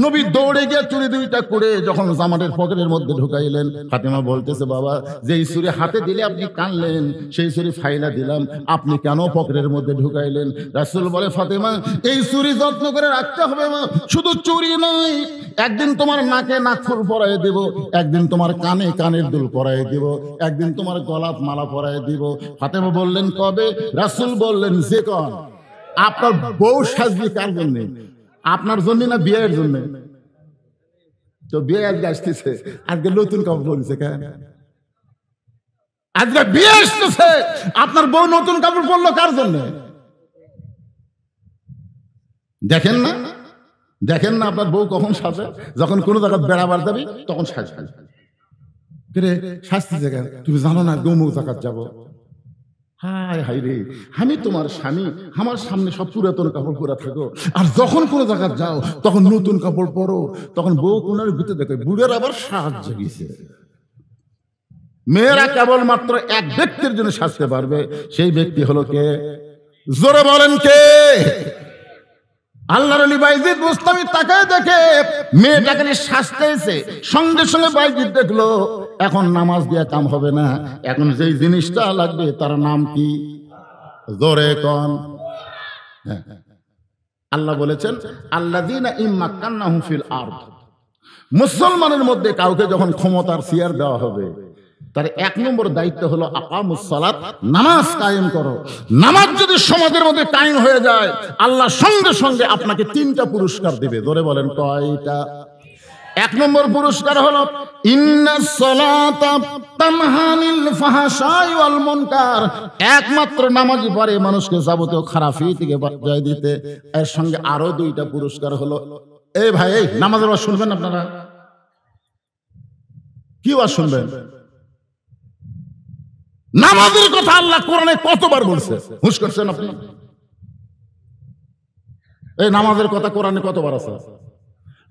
নবী দৌড়ে গিয়ে চুরি 2টা করে যখন জামাটের পকেটের মধ্যে ঢুকাইলেন, ফাতেমা বলতেছে, বাবা যেই চুরি হাতে দিলে আপনি কানলেন, সেই চুরি ফাইলা দিলাম, আপনি কেন পকেটের মধ্যে ঢুকাইলেন? রাসূল বলে, ফাতেমা এই চুরি যত্ন করে রাখতে হবে মা। শুধু চুরি নয়, একদিন তোমার নাকে নাকফুল পরাই দিব, একদিন তোমার কানে কানের দুল পরাই দিব, একদিন তোমার গলাত মালা পরাই দিব। ফাতেমা বললেন, কবে? রাসূল বললেন, যে কন আপনার বউ সাজবি কার জন্য? আপনার জন্য না বিয়ের জন্য? তো বিয়ে আজকে আসতেছে, আজকে নতুন কাপড় পরেছে কেন? আজকে বিয়ে আসতেছে, আপনার বউ নতুন কাপড় পরলো কার জন্য? দেখেন না, দেখেন না আপনার বউ কখন সাজে? যখন কোনো জায়গায় বেড়াবার যাবি তখন সাজবে। রে শাস্তি জায়গা তুমি জানো না অমুক জায়গায় যাবো। হায় হায় রে, আমি তোমার স্বামী, আমার সামনে সব পুরাতন কাপড় পরে থাকো, আর যখন কোনো জায়গায় যাও তখন নতুন কাপড় পরো। তখন বউ কোনার ভিতরে দেখে বুড়ের আবার সাহায্য জেগেছে। মেয়েরা কেবল মাত্র এক ব্যক্তির জন্য সাজতে পারবে, সেই ব্যক্তি হলো কে? জোরে বলেন কে? আল্লাহর ওলি বাইজিদ বুস্তামি তাকায় দেখে মেয়েটাকে সাজতেছে, সঙ্গে সঙ্গে বাইজিদ দেখলো এখন নামাজ দিয়ে কাম হবে না, এখন যেই জিনিসটা লাগবে তার নাম কি? জোরে কোন? আল্লাহ বলেছেন আল্লাযীনা ইম্মাক্কান্নাহুম ফিল আরদ, মুসলমানের মধ্যে কাউকে যখন ক্ষমতার চেয়ার দেওয়া হবে তার এক নম্বর দায়িত্ব হলো আকামুস সালাত, নামাজ কায়েম করো। নামাজ যদি সমাজের মধ্যে কায়েম হয়ে যায় আল্লাহ সঙ্গে সঙ্গে আপনাকে 3টা পুরস্কার দিবে। ধরে বলেন কয়টা? এক নম্বর পুরস্কার হলো ইন্নাস সালাতা তানহা আনিল ফাহশাই ওয়াল মুনকার, একমাত্র নামাজই পারে মানুষকে যাবতীয় খারাপি থেকে বাঁচিয়ে দিতে। এর সঙ্গে আরো 2টা পুরস্কার হলো, এই ভাই এই নামাজের ওয়াজ শুনবেন আপনারা? কি ওয়াজ শুনবেন? নামাজের কথা আল্লাহ কোরআনে কতবার বলছে? হুঁশ করছেন আপনি? এই নামাজের কথা কোরআনে কতবার আছে?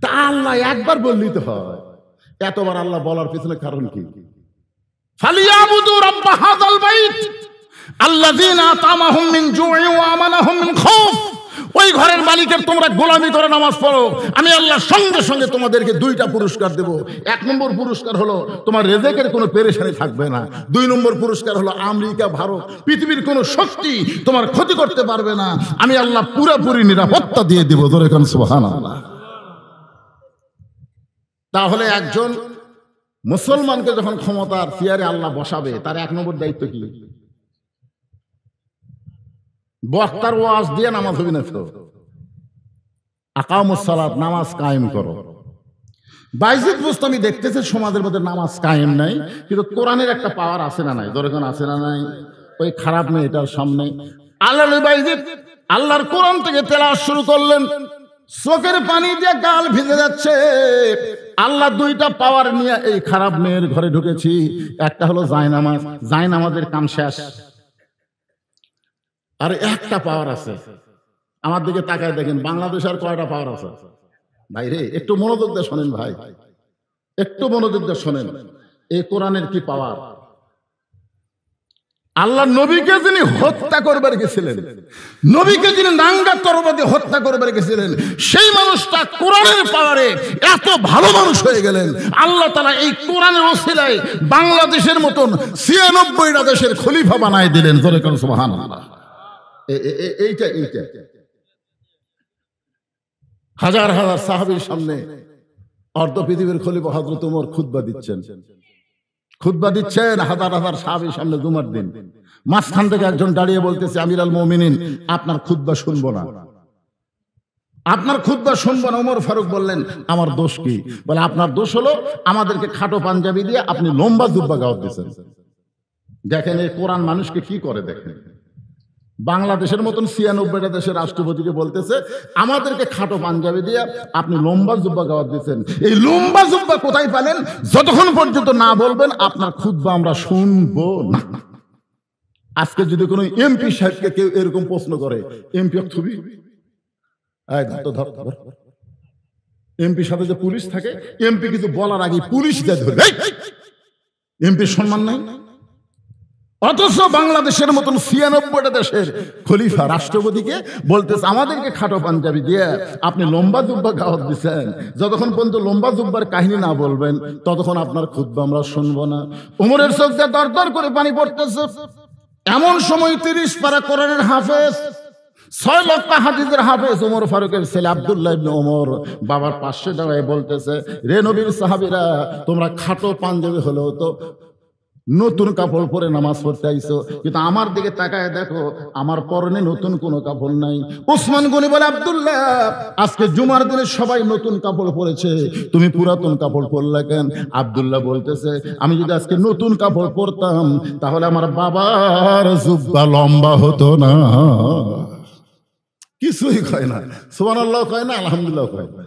তা আল্লাহ একবার বললেই তো হয়, এতবার আল্লাহ বলার পিছনে কারণ কি? ফালিয়াবুদু রাব্বা হাযাল বাইত আল্লাযীনা আতামাহুম মিন জু'ইন ওয়া আমানাহুম মিন খাউফ, ওই ঘরের মালিকের তোমরা গোলামি করে নামাজ পড়ো, আমি আল্লাহ সঙ্গে সঙ্গে তোমাদেরকে 2টা পুরস্কার দেব। এক নম্বর পুরস্কার হলো তোমার রিজিকের কোনো পেরেশানি থাকবে না। 2 নম্বর পুরস্কার হলো আমেরিকা, ভারত, পৃথিবীর কোনো শক্তি তোমার ক্ষতি করতে পারবে না, আমি আল্লাহ পুরোপুরি নিরাপত্তা দিয়ে দেব। জোরে কোন সুবহানাল্লাহ। তাহলে একজন মুসলমানকে যখন ক্ষমতার চেয়ারে আল্লাহ বসাবে তার 1 নম্বর দায়িত্ব কি? বক্তার ওয়াজ দিয়ে নামাজ হবে না তো, আকামুস সালাত, নামাজ কায়েম করো। বাইজিদ বুস্তামি দেখতেছে সমাজের মধ্যে নামাজ কায়েম নাই, কিন্তু কোরআনের একটা পাওয়ার আছে না নাই? ধরে কোন আছে না নাই? ওই খারাপ মেয়েটার সামনে আল্লাহর বাইজিদ আল্লাহর কোরআন থেকে তেলাওয়াত শুরু করলেন, চোখের পানি দিয়ে গাল ভিজে যাচ্ছে। আল্লাহ 2টা পাওয়ার নিয়ে এই খারাপ মেয়ের ঘরে ঢুকেছি। একটা হলো জায়নামাজ, জায়নামাজের কাম শেষ। আর একটা পাওয়ার আছে, আমার দিকে তাকায় দেখেন বাংলাদেশ আর কয়টা পাওয়ার আছে? ভাইরে একটু মনোযোগ দিয়ে শোনেন, ভাই একটু মনোযোগ দিয়ে শোনেন, এই কোরআনের কি পাওয়ার। আল্লাহ নবীকে যিনি হত্যা করবার গেছিলেন, নবীকে যিনি নাঙ্গা তরবারি দিয়ে হত্যা করবার গেছিলেন, সেই মানুষটা কোরআনের পাওয়ারে এত ভালো মানুষ হয়ে গেলেন। আল্লাহ তাআলা এই কোরআনের ওসিলায় বাংলাদেশের মতন 96টা দেশের খলিফা বানায় দিলেন। জোরে কোন সুবহানাল্লাহ। এইটা হাজার হাজার সাহাবীর সামনে অর্ধ পৃথিবীর খলিফা হযরত ওমর খুতবা দিচ্ছেন হাজার হাজার সাহাবীর সামনে জুমার দিন। মাঝখান থেকে একজন দাঁড়িয়ে বলতেছে, আমিরুল মুমিনিন আপনার খুতবা শুনবো না, আপনার খুতবা শুনবো না। ওমর ফারুক বললেন, আমার দোষ কি? বলে আপনার দোষ হলো আমাদেরকে খাটো পাঞ্জাবি দিয়ে আপনি লম্বা জুব্বা গাওয়াত দিয়েছেন। দেখেন এই কোরআন মানুষকে কি করে। দেখেন বাংলাদেশের মতন 96টা দেশের রাষ্ট্রপতিকে বলতেছে আমাদেরকে খাটো পাঞ্জাবি দিয়ে আপনি লম্বা জুব্বা গাওয়াত দিয়েছেন। এই লম্বা জুব্বা কোথায় পেলেন? যতক্ষণ পর্যন্ত না বলবেন আপনার খুতবা আমরা শুনবো না। আজকে যদি কোনো এমপি সাহেবকে কেউ এরকম প্রশ্ন করে, এমপি ছবি এমপির সাথে যে পুলিশ থাকে, এমপি কিছু বলার আগে পুলিশ দিয়ে ধরে, এমপির সম্মান নাই। অথচ বাংলাদেশের মতন 96টা দেশের খলিফা রাষ্ট্রপতিকে বলতেছে আমাদেরকে খাটো পাঞ্জাবি দিয়ে আপনি লম্বা জুব্বা গাওয়াত দিচ্ছেন, যতক্ষণ পর্যন্ত লম্বা জুব্বার কাহিনী না বলবেন ততক্ষণ আপনার খুতবা আমরা শুনবো না। ওমরের চোখ দিয়ে দরদর করে পানি পড়তেছে। এমন সময় 30 পারা কোরআনের হাফেজ, 6 লক্ষ হাদিসের হাফেজ ওমর ফারুকের ছেলে আব্দুল্লাহ ইবনে ওমর বাবার পাশে দাঁড়িয়ে বলতেছে, রে নবীর সাহাবীরা, তোমরা খাটো পাঞ্জাবি হলেও তো নতুন কাপড় পরে নামাজ পড়তে আইছো, কিন্তু আমার দিকে তাকায় দেখো আমার পরনে নতুন কোনো কাপড় নাই। ওসমান গনি বলে, আব্দুল্লাহ আজকে জুমার দিনে সবাই নতুন কাপড় পরেছে, তুমি পুরাতন কাপড় পরলে কেন? আব্দুল্লাহ বলতেছে, আমি যদি আজকে নতুন কাপড় পরতাম তাহলে আমার বাবার জুব্বা লম্বা হতো না। কিছুই কয় না, সুবহানাল্লাহ কয় না, আলহামদুলিল্লাহ কয় না।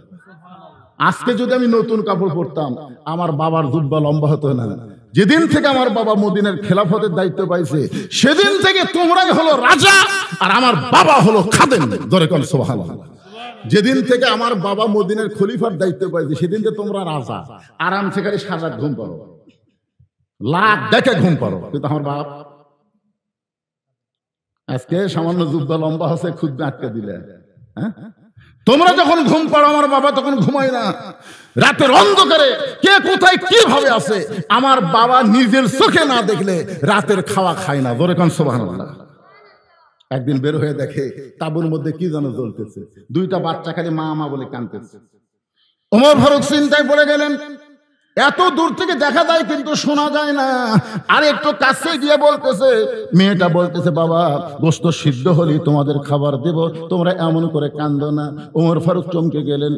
আজকে যদি আমি নতুন কাপড় পরতাম আমার বাবার জুব্বা লম্বা হতো না। যেদিন থেকে আমার বাবা মদিনার খেলাফতের দায়িত্ব পাইছে সেদিন থেকে তোমরাই হলো রাজা আর আমার বাবা হলো খাদেম। ধরে কোন সুবহানাল্লাহ। যেদিন থেকে আমার বাবা মদিনার খলিফার দায়িত্ব পাইছে সেদিন থেকে তোমরা রাজা, আরামসে করে সারা রাত ঘুম পারো, লাখ দেখে ঘুম পারো। কিন্তু আমার বাপ আজকে সামান্য জুব্বা লম্বা হচ্ছে খুদ আটকে দিলে। হ্যাঁ, তোমরা যখন ঘুম পাড়ো আমার বাবা তখন ঘুমায় না। রাতের অন্ধকারে কে কোথায় কিভাবে আছে আমার বাবা নিজের চোখে না দেখলে রাতের খাওয়া খায় না। বলে কোন সুবহানাল্লাহ। একদিন বের হয়ে দেখে তাঁবুর মধ্যে কি যেন জ্বলতেছে, দুইটা বাচ্চা খালি মা মা বলে কাঁদতেছে। ওমর ফারুক চিন্তায় পড়ে গেলেন, এত দূর থেকে দেখা যায় কিন্তু শোনা যায় না। আর একটু কাছে গিয়ে বলতেছে, মেয়েটা বলতেছে বাবা গোশত সিদ্ধ হলে তোমাদের খাবার দেব, তোমরা এমন করে কান্দো না। ওমর ফারুক চমকে গেলেন,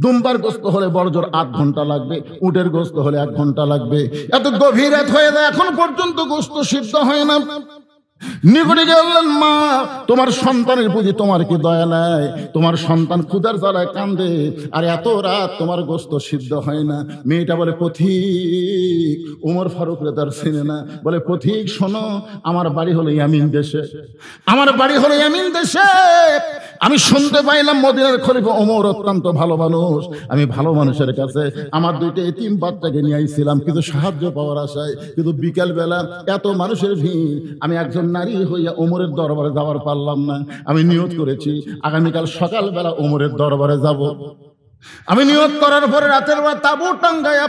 দুম্বার গোশত হলে বড় জোর 8 ঘন্টা লাগবে, উটের গোশত হলে 1 ঘন্টা লাগবে। এত গভীর রাত হয়ে যায় এখন পর্যন্ত গোশত সিদ্ধ হয় না। নিকটে গিয়ে বললেন, মা তোমার সন্তানের প্রতি তোমার কি দয়া নাই? তোমার সন্তান ক্ষুধার জ্বালায় কান্দে আর এত রাত তোমার গোশত সিদ্ধ হয় না। মেয়েটা বলে, পথিক। ওমর ফারুক রে তার চিনে না, বলে পথিক শোনো, আমার বাড়ি হলো ইয়ামিন দেশে, আমার বাড়ি হলো ইয়ামিন দেশে। আমি শুনতে পাইলাম মদিনার খলিফা ওমর অত্যন্ত ভালো মানুষ। আমি ভালো মানুষের কাছে আমার 2টা এতিম বাচ্চাকে নিয়ে আইছিলাম কিন্তু সাহায্য পাওয়ার আশায়। কিন্তু বিকাল বেলা এত মানুষের ভিড়, আমি একজন নারী হইয়া ওমরের দরবারে যাওয়ার পারলাম না। আমি নিয়ত করেছি আগামীকাল সকালবেলা ওমরের দরবারে যাব। আমি নিয়ত করার পরে রাতের বেলা তাঁবু টাঙ্গায়া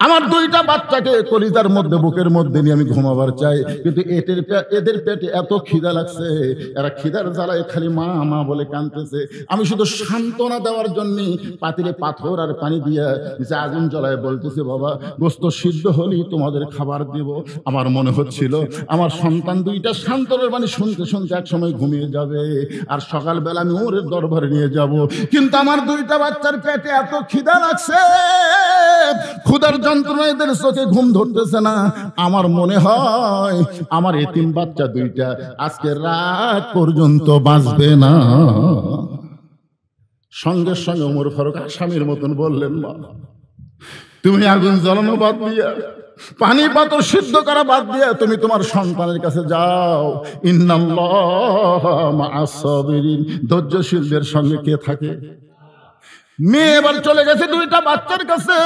আমার 2টা বাচ্চাকে কলিজার মধ্যে বুকের মধ্যে নিয়ে আমি ঘুমাবার চাই। কিন্তু এদের পেটে এত খিদা লাগছে, এরা খিদার জ্বালায় খালি মা মা বলে কাঁদতেছে। আমি শুধু সান্ত্বনা দেওয়ার জন্য পাতিলে পাথর আর পানি দিয়ে নিচে আগুন জ্বলায় বলতেছে, বাবা গোশত সিদ্ধ হলেই তোমাদের খাবার দেব। আমার মনে হচ্ছিল আমার সন্তান 2টা সান্ত্বনার বাণী শুনতে শুনতে এক সময় ঘুমিয়ে যাবে আর সকালবেলা আমি ওমরের দরবারে নিয়ে যাব। কিন্তু আমার 2টা বাচ্চার পেটে এত খিদা লাগছে, ক্ষুধার যন্ত্রণা এদের চোখে ঘুম ধরতেছে না। আমার মনে হয় আমার এতিম বাচ্চা 2টা আজকে রাত পর্যন্ত বাঁচবে না। সঙ্গে সঙ্গে ওমর ফারুক আসামির মতন বললেন, মা তুমি আগুন জ্বালানো বাদ দিয়া, পানি পাথর সিদ্ধ করা বাদ দিয়া তুমি তোমার সন্তানের কাছে যাও। ইন্নাল্লাহা মা'আস সাবিরিন, ধৈর্যশীলদের সঙ্গে কে থাকে? মেয়ে এবার চলে গেছে 2টা বাচ্চার কাছে।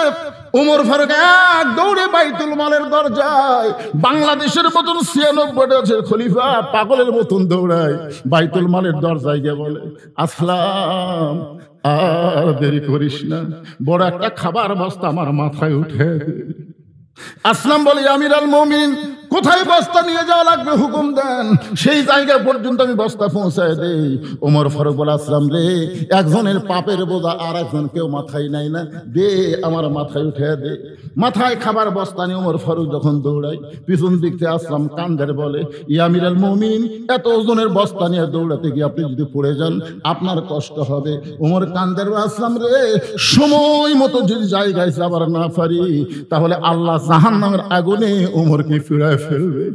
ওমর ফারুক এক দৌড়ে বাইতুল মালের দরজায়, বাংলাদেশের মতন 96 বছরের খলিফা পাগলের মতন দৌড়ায় বাইতুল মালের দরজায় গিয়ে বলে, আসলাম আর দেরি করিস না, বড় একটা খাবার বস্তা আমার মাথায় উঠে। আসলাম বলে, আমির আল মুমিন কোথায় বস্তা নিয়ে যাওয়া লাগবে হুকুম দেন, সেই জায়গা পর্যন্ত আমি বস্তা পৌঁছায় দেই। ওমর ফারুক বলে, আসলাম রে একজনের পাপের বোঝা আর একজন কেউ মাথায় নাই না, দে আমার মাথায় উঠে দে। মাথায় খাবার বস্তা নিয়ে ওমর ফারুক যখন দৌড়াই, পিছন দিক থেকে আসলাম কান্দের বলে, ইয়া আমির আল মুমিন এত ওজনের বস্তা নিয়ে দৌড়াতে গিয়ে আপনি যদি পড়ে যান আপনার কষ্ট হবে। ওমর কান্দের, আসলাম রে সময় মতো যদি জায়গায় যাবার না পারি তাহলে আল্লাহ জাহান্নামের আগুনে ওমরকে ফিরায় ফেলবে।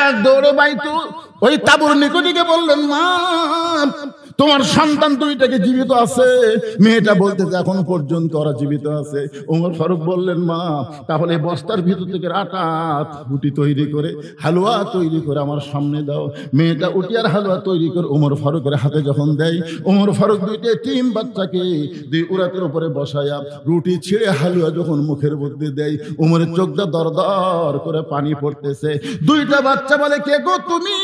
এক দৌড়ে বাইতুল ওই তাঁবুর নিকটে গিয়ে বললেন, মা তোমার সন্তান 2টাকে জীবিত আছে। মেয়েটা বলতেছে এখন পর্যন্ত ওরা জীবিত আছে। ওমর ফারুক বললেন, মা তাহলে বস্তার ভিতর থেকে আটাত রুটি তৈরি করে হালুয়া তৈরি করে আমার সামনে দাও। মেয়েটা উটিয়ার হালুয়া তৈরি করে ওমর ফারুকের হাতে যখন দেয়, ওমর ফারুক 2টা এতিম বাচ্চাকে 2 উরাতের উপরে বসায়া রুটি ছিঁড়ে হালুয়া যখন মুখের মধ্যে দেয়, ওমরের চোখটা দরদর করে পানি পড়তেছে। 2টা বাচ্চা বলে, কে গো তুমি?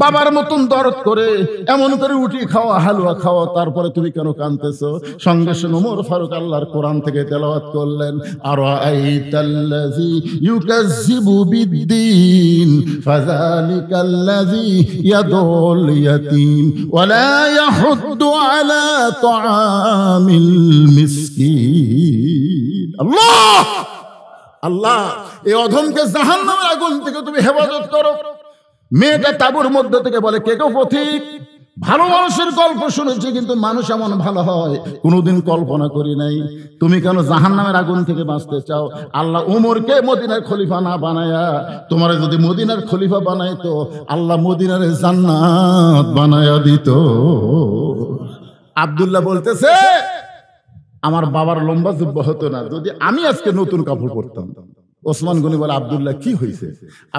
বাবার মতন দরদ করে এমন করে রুটি খাওয়া হালুয়া খাওয়া, তারপরে তুমি কেন কাঁদতেছো? সঙ্গে সঙ্গে ওমর ফারুক আল্লাহর কোরআন থেকে তেলাওয়াত করলেন, আরাআইতাল্লাযী ইউকাযযিবু বিদ্দীন ফাযালিকাল্লাযী ইয়াদুল ইয়াতীম ওয়া লা ইয়াহুদ্দু আলা তুআমিল মিসকিন। আল্লাহ আল্লাহ এই অধমকে জাহান্নামের আগুন থেকে তুমি হেফাজত করো। মেয়েটা তাঁবুর মধ্যে থেকে বলে, কে গো পথিক? ভালো মানুষের গল্প শুনেছি কিন্তু মানুষ এমন ভালো হয় কোনোদিন কল্পনা করি নাই। তুমি কেন জাহান্নামের আগুন থেকে বাঁচতে চাও? আল্লাহ ওমরকে মদিনার খলিফা না বানায়া তোমার যদি মদিনার খলিফা বানাইতো আল্লাহ মদিনার জান্নাত বানায়া দিত। আব্দুল্লাহ বলতেছে, আমার বাবার লম্বা জুব্বা হতো না যদি আমি আজকে নতুন কাপড় পরতাম। ওসমান গনি বলে, আব্দুল্লাহ কি হয়েছে?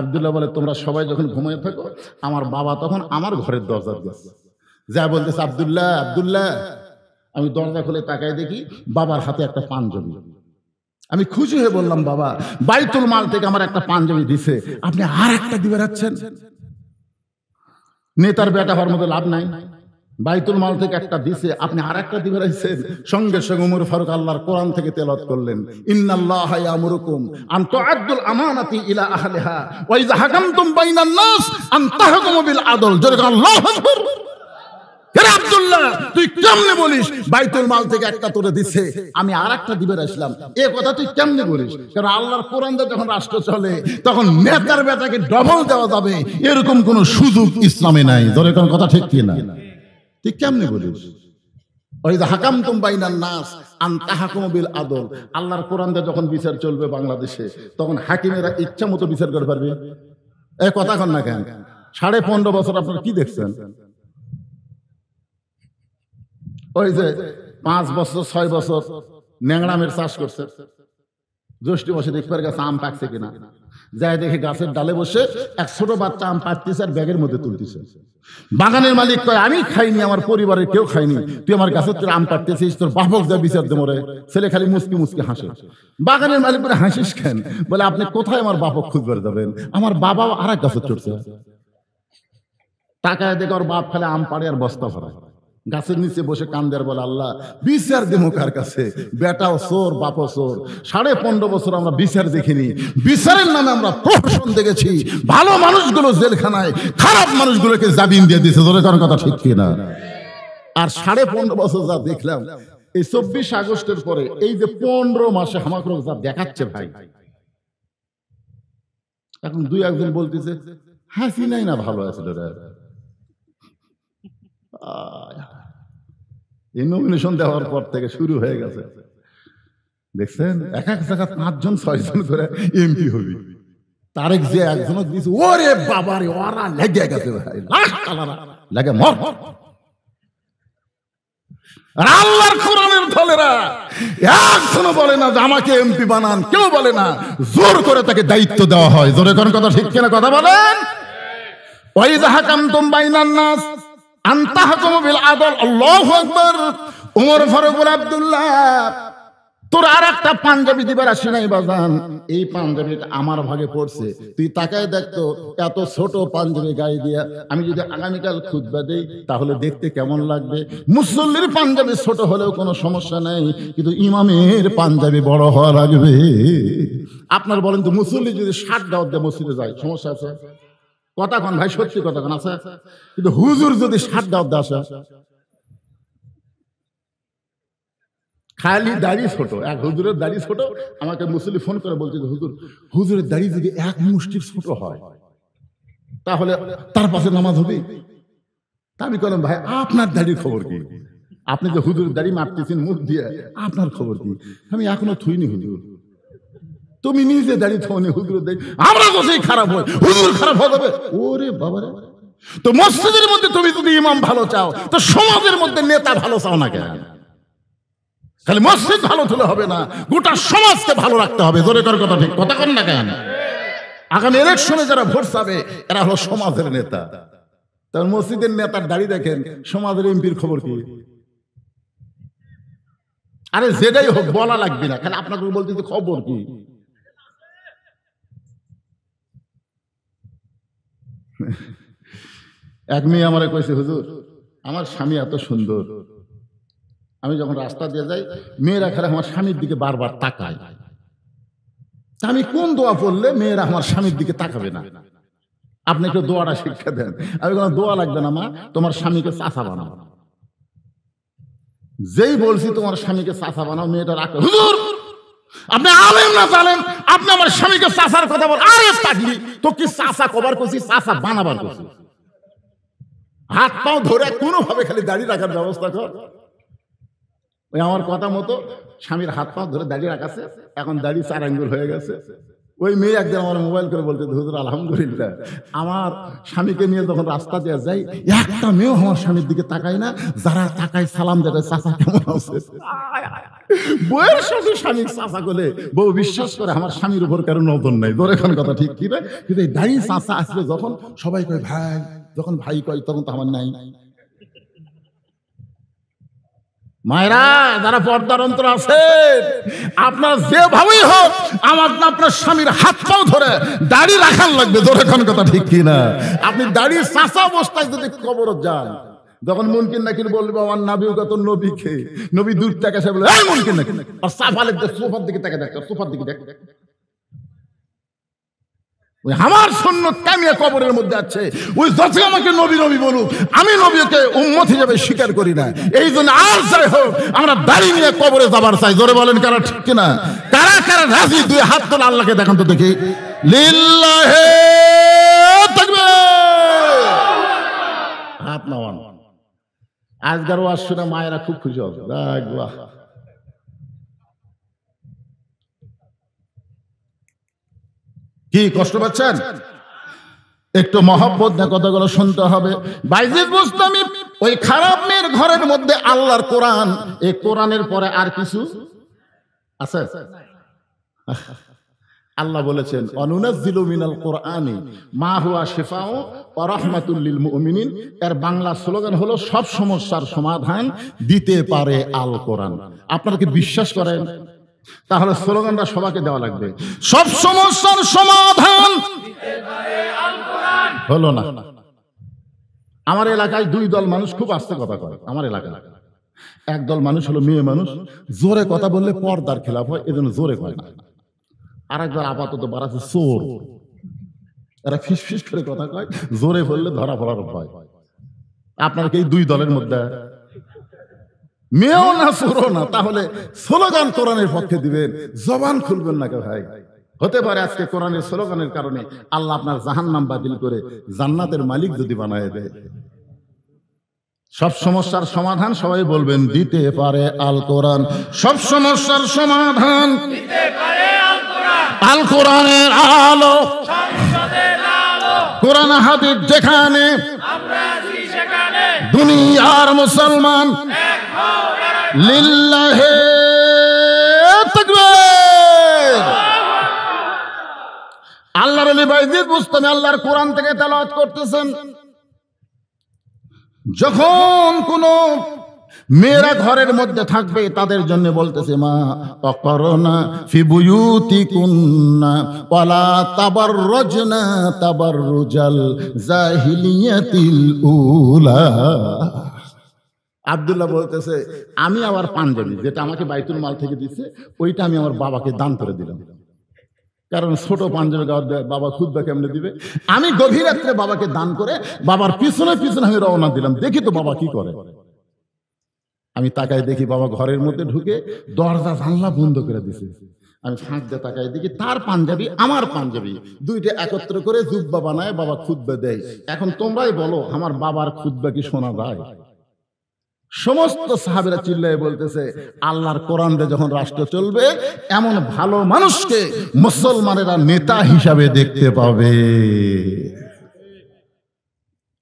আব্দুল্লাহ বলে, তোমরা সবাই যখন ঘুমিয়ে থাকো, আমার বাবা তখন আমার ঘরের দরজা দিয়েছে, যা বলতেছে, আব্দুল্লাহ আব্দুল্লাহ। আমি দরজা খুলে তাকাই দেখি বাবার হাতে একটা পাঞ্জাবি। আমি খুশি হয়ে বললাম, বাবা, বাইতুল মাল থেকে আমার একটা পাঞ্জাবি দিছে, আপনি আর একটা দিবে রাখছেন? নেতার বেটা হওয়ার মতো লাভ নাই, বাইতুল মাল থেকে একটা দিছে, আপনি আর একটা দিবে রাখছেন। সঙ্গে সঙ্গে ওমর ফারুক আল্লাহর কোরআন থেকে তেলাওয়াত করলেন, ইন্নাল্লাহা ইয়ামুরুকুম আন তুআদ্দুল আমানাতি ইলা আহলিহা ওয়া ইযা হাকামতুম বাইনান নাস আন তাহকুমু বিল আদল। জোরে আল্লাহু আকবার। আব্দুল্লাহ, তুই কেমনে বলিস বাইতুল মাল থেকে একটা তোরে দিচ্ছে, আমি আর একটা দিবে আসলাম? এ কথা তুই কেমনে বলিস? কারণ আল্লাহর কোরআনে যখন রাষ্ট্র চলে তখন নেতার বেটাকে ডবল দেওয়া যাবে এরকম কোন সুযোগ ইসলামে নাই। ধরে কোন কথা ঠিক কি না? তুই কেমনে বলিস? ওই যে হাকামতুম বাইনান নাস আন তাহকুমু বিল আদল, আল্লাহর কোরআনে যখন বিচার চলবে বাংলাদেশে, তখন হাকিমেরা ইচ্ছা মতো বিচার করতে পারবে? এ কথা কন না কেন? 15.5 বছর আপনারা কি দেখছেন? ওই যে 5 বছর 6 বছর ন্যাংরামের চাষ করছে, জ্যৈষ্ঠ মাসে দেখবার গাছে আম পাকছে কিনা, যাই দেখে গাছের ডালে বসে এক ছোট বাচ্চা আম পাকতেছে আর ব্যাগের মধ্যে তুলতেছে। বাগানের মালিক কয়, আমি খাইনি, আমার পরিবারের কেউ খাইনি, তুই আমার গাছের তোর আম পাকতেছিস, তোর বাপক যা বিচার দে মরে। ছেলে খালি মুসকি মুসকি হাসে। বাগানের মালিক বলে, হাসিস কেন? বলে, আপনি কোথায় আমার বাপক খুঁজবার যাবেন? আমার বাবাও আর এক গাছের চড়ছে। টাকায় দেখে ওর বাপ খালি আম পাড়ে আর বস্তা ভরায়, গাছের নিচে বসে কান্দের বলে, আল্লাহ বিচার দেবো কার কাছে? বেটাও চোর, বাপও চোর। 15.5 বছর আমরা বিচার দেখিনি, বিচারের নামে আমরা প্রহসন দেখেছি। ভালো মানুষগুলো জেলখানায়, খারাপ মানুষগুলোকে জামিন দিয়ে দিয়েছে। ধরে কারণ কথা ঠিক কিনা? আর 15.5 বছর যা দেখলাম, এই 24 আগস্টের পরে এই যে 15 মাসে আমাকে যা দেখাচ্ছে ভাই, এখন 2-1 বলতেছে হাসিনাই না ভালো আছিল রে। এই নমিনেশন দেওয়ার পর থেকে শুরু হয়ে গেছে, দেখছেন এক এক জায়গা 5 জন 6 জন করে এমপি হবি। তারেক যে একজন দিয়েছে, ওরে বাবারে, ওরা লেগে গেছে ভাই, লাখ কালারা লাগে মর। আর আল্লাহর কোরআনের দলেরা একজনও বলে না যে আমাকে এমপি বানান, কেউ বলে না, জোর করে তাকে দায়িত্ব দেওয়া হয়। জোরে কোন কথা ঠিক কিনা কথা বলেন? ওয়া ইযা হাকামতুম বাইনান নাস আন তাহকুমু বিল আদল। আল্লাহু আকবার। ওমর ফারুক বলে, আব্দুল্লাহ, তোর আর একটা পাঞ্জাবি দিবার আসি নাই বাজান, এই পাঞ্জাবিটা আমার ভাগে পড়ছে, তুই তাকায় দেখতো, এত ছোট পাঞ্জাবি গায়ে দিয়া আমি যদি আগামীকাল খুতবা দেই তাহলে দেখতে কেমন লাগবে? মুসল্লির পাঞ্জাবি ছোট হলেও কোনো সমস্যা নাই, কিন্তু ইমামের পাঞ্জাবি বড় হওয়া লাগবে। আপনার বলেন তো, মুসল্লি যদি 60 দাওয়াত দিয়ে মসজিদে যায়, সমস্যা আছে? কথা কন ভাই, সত্যি কথা কন, আছে? কিন্তু হুজুর যদি 60 দাওয়াত দিয়ে আসে, খালি দাড়ি ছোট, এক হুজুরের দাড়ি ছোট, আমাকে মুসল্লি ফোন করে বলছে, হুজুর, হুজুরের দাড়ি যদি এক মুষ্টির ছোট হয় তাহলে তার পাশে নামাজ হবে? তা আমি বললাম, ভাই আপনার দাড়ির খবর কি? আপনি যে হুজুরের দাড়ি মাপতেছেন মুখ দিয়ে, আপনার খবর কি? আমি এখনো থুইনি হুজুর। তুমি নিজে দাড়ি থোনি, হুজুরের দাড়ি আমরা তো সেই খারাপ হয়, হুজুর খারাপ হয়ে যাবে। ওরে বাবারে, তো মসজিদের মধ্যে তুমি যদি ইমাম ভালো চাও, তো সমাজের মধ্যে নেতা ভালো চাও না কেন? খালি মসজিদ ভালো হলে হবে না, গোটা সমাজকে ভালো রাখতে হবে। জোরে কর কথা ঠিক কথা কন না কেন? আগামী ইলেকশনে যারা ভোট পাবে এরা হলো সমাজের নেতা। তার মসজিদের নেতার দাড়ি দেখেন, সমাজের এমপির খবর কি? আরে যেটাই হোক বলা লাগবে না, খালি আপনাকে বলতে খবর কি? এক মেয়ে আমারে কইছে, হুজুর, আমার স্বামী এত সুন্দর, আমি যখন রাস্তা দিয়ে যাই মেয়েরা খেলে আমার স্বামীর দিকে বারবার তাকায়, আমি কোন দোয়া পড়লে মেয়েরা আমার স্বামীর দিকে তাকাবে না? আপনি একটু দোয়াটা শিক্ষা দেন। আমি কোনো দোয়া লাগবে না মা, তোমার স্বামীকে চাচা বানাও। যেই বলছি তোমার স্বামীকে চাচা বানাও, মেয়েটা রাখো, হুজুর আপনি আলেম না জানেন, আপনি আমার স্বামীকে চাচার কথা বল। আরে পাগলি, তো কি চাচা কবার করছি, চাচা বানাবার করছি? হাত পাও ধরে কোনোভাবে খালি দাঁড়িয়ে রাখার ব্যবস্থা কর। ওই আমার কথা মতো স্বামীর হাত পা ধরে দাঁড়িয়ে রাখাছে, এখন দাড়ি 4 আঙ্গুল হয়ে গেছে, ওই মেয়ে একদিন আমার মোবাইল করে বলতে, হুজুর আলহামদুলিল্লাহ, আমার স্বামীকে নিয়ে যখন রাস্তা দিয়ে যাই, একটা মেয়েও আমার স্বামীর দিকে তাকায় না, যারা তাকায় সালাম দেয়, চাচা কেমন আছে। বউয়ের সাথে স্বামীর চাচা বলে বউ বিশ্বাস করে আমার স্বামীর উপর কারো নজর নাই। ধরে এখন কথা ঠিক কি না, কিন্তু এই দাঁড়িয়ে চাচা আসলে যখন সবাই কয় ভাই, যখন ভাই কয় তখন তো আমার নাই। মায়েরা যারা পর্দার অন্তর আছে, আপনার যেভাবেই হোক আমার আপনার স্বামীর হাত পাও ধরে দাড়ি রাখার লাগবে। ধরে কোন কথা ঠিক কিনা? আপনি দাড়ি চাচা অবস্থায় যদি কবর যান, যখন মুনকিন নাকির বলবো আমার নাবিগত নবীকে, নবী দূর থেকে এসে বলে এই মুনকিন নাকির, আর সাফালের সোফার দিকে তাকে দেখ, সোফার দিকে দেখ, আমার সুন্নত কামিয়া কবরের মধ্যে আছে। ওই যত আমাকে নবী নবী বলুক, আমি নবীকে উম্মত হিসেবে স্বীকার করি না। এই জন্য আর যাই হোক আমরা দাড়ি নিয়ে কবরে যাবার চাই। জোরে বলেন কারা ঠিক কিনা? কারা কারা রাজি? দুই হাত তোলা, আল্লাহকে দেখান তো দেখি। লিল্লাহি তাকবীর, হাত নামান। আজকের ওয়াজ শুনে মায়েরা খুব খুশি হবে। বাহ, কি কষ্ট পাচ্ছেন? একটু মহব্বত না কথাগুলো শুনতে হবে। বাইজিদ বুস্তামি ওই খারাপ মেয়ের ঘরের মধ্যে আল্লাহর কোরআন, এই কোরআনের পরে আর কিছু আছে? আল্লাহ বলেছেন অনুনাজ্জিলু মিনাল কোরআনি মা হুয়া শিফাউ ওয়া রাহমাতুল লিল মুমিনিন। এর বাংলা স্লোগান হলো সব সমস্যার সমাধান দিতে পারে আল কোরআন। আপনারা কি বিশ্বাস করেন? তাহলে স্লোগানটা সবাইকে দেওয়া লাগবে, সব সমস্যার সমাধান হলো না। আমার এলাকায় দুই দল মানুষ খুব আস্তে কথা কয়। আমার এলাকায় একদল মানুষ হলো মেয়ে মানুষ, জোরে কথা বললে পর্দার খেলাফ হয়, এজন্য জোরে কয় না। আর একদল আপাতত বাড়াচ্ছে চোর, এরা ফিস ফিস করে কথা কয়, জোরে বললে ধরা পড়ার ভয়। আপনার কি এই দুই দলের মধ্যে মেয়েও না চোরও না? তাহলে স্লোগান কোরআনের পক্ষে দিবেন, জবান খুলবেন না কে ভাই? হতে পারে আজকে কোরআনের স্লোগানের কারণে আল্লাহ আপনার জাহান্নাম বাতিল করে জান্নাতের মালিক যদি বানায় দেয়। সব সমস্যার সমাধান সবাই বলবেন দিতে পারে আল কোরআন। সব সমস্যার সমাধান দিতে পারে আল কোরআন। আল কোরআনের আলো, সংসদের আলো, কোরআন হাদিস যেখানে আমরা আছি সেখানে দুনিয়ার মুসলমান এক হও। লিল্লাহি তাকবীর। আল্লাহর ওলি বাইজিদ বুস্তামি আল্লাহর কোরআন থেকে তেলাওয়াত করতেছেন। যখন কোন মেয়েরা ঘরের মধ্যে থাকবে তাদের জন্য বলতেছে মা অকরনা ফি বুয়ুতিকুন্না ওয়ালা তাবাররুজনা তাবাররুজাল জাহিলিয়াতিল উলা। আব্দুল্লাহ বলতেছে আমি আমার পাঞ্জাবি যেটা আমাকে বাইতুল মাল থেকে দিচ্ছে ওইটা আমি আমার বাবাকে দান করে দিলাম, কারণ ছোট পাঞ্জাবি বাবা খুতবা কেমনে দিবে। আমি গভীর রাত্রে বাবাকে দান করে বাবার পিছনে পিছনে আমি রওনা দিলাম, দেখি তো বাবা কি করে। আমি তাকাই দেখি বাবা ঘরের মধ্যে ঢুকে দরজা জানলা বন্ধ করে দিছে। আমি ফাঁক দিয়ে তাকাই দেখি তার পাঞ্জাবি আমার পাঞ্জাবি দুইটা একত্র করে জুব্বা বানায় বাবা খুতবা দেয়। এখন তোমরাই বলো আমার বাবার খুতবা কি শোনা যায়? সমস্ত সাহাবীরা চিল্লায় বলতেছে আল্লাহর কোরআন দিয়ে যখন রাষ্ট্র চলবে এমন ভালো মানুষকে মুসলমানেরা নেতা হিসাবে দেখতে পাবে।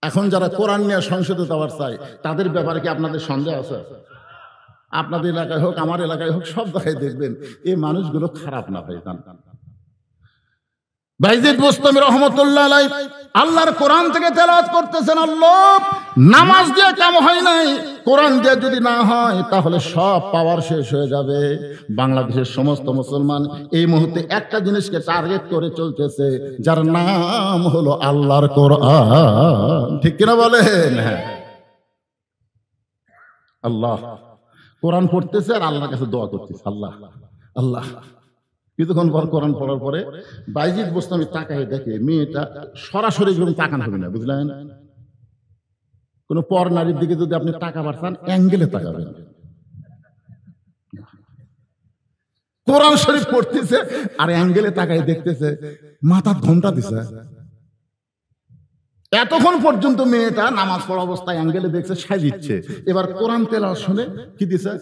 এখন যারা কোরআন নিয়ে সংসদে যাওয়ার চায় তাদের ব্যাপারে কি আপনাদের সন্দেহ আছে? আপনাদের এলাকায় হোক আমার এলাকায় হোক সব জায়গায় দেখবেন এই মানুষগুলো খারাপ না ভাই। বাইজিদ বুস্তামি রহমতুল্লাহ আলাইহি আল্লাহর কোরআন থেকে তেলাওয়াত করতেছেন। আল্লাহ নামাজ দিয়ে কাম হয় নাই, কোরআন দিয়ে যদি না হয় তাহলে সব পাওয়ার শেষ হয়ে যাবে। বাংলাদেশের সমস্ত মুসলমান এই মুহূর্তে একটা জিনিসকে টার্গেট করে চলতেছে যার নাম হলো আল্লাহর কোরআন। ঠিক কিনা বলেন? হ্যাঁ, আল্লাহ কোরআন পড়তেছে আর আল্লাহর কাছে দোয়া করতেছে আল্লাহ আল্লাহ। কিছুক্ষণ পর কোরআন পড়ার পরে বাইজিদ বুস্তামি তাকায় দেখে মেয়েটা সরাসরি তাকান হবে না, বুঝলেন? কোন পর নারীর দিকে যদি আপনি তাকাবার চান অ্যাঙ্গেলে তাকাবেন। কোরআন শরীফ পড়তেছে আর অ্যাঙ্গেলে তাকায় দেখতেছে, মাথার ঘোমটা দিছে। এতক্ষণ পর্যন্ত মেয়েটা নামাজ পড়া অবস্থায় অ্যাঙ্গেলে দেখছে, সাজিচ্ছে। এবার কোরআন তেলাওয়াত শুনে কি দিছে?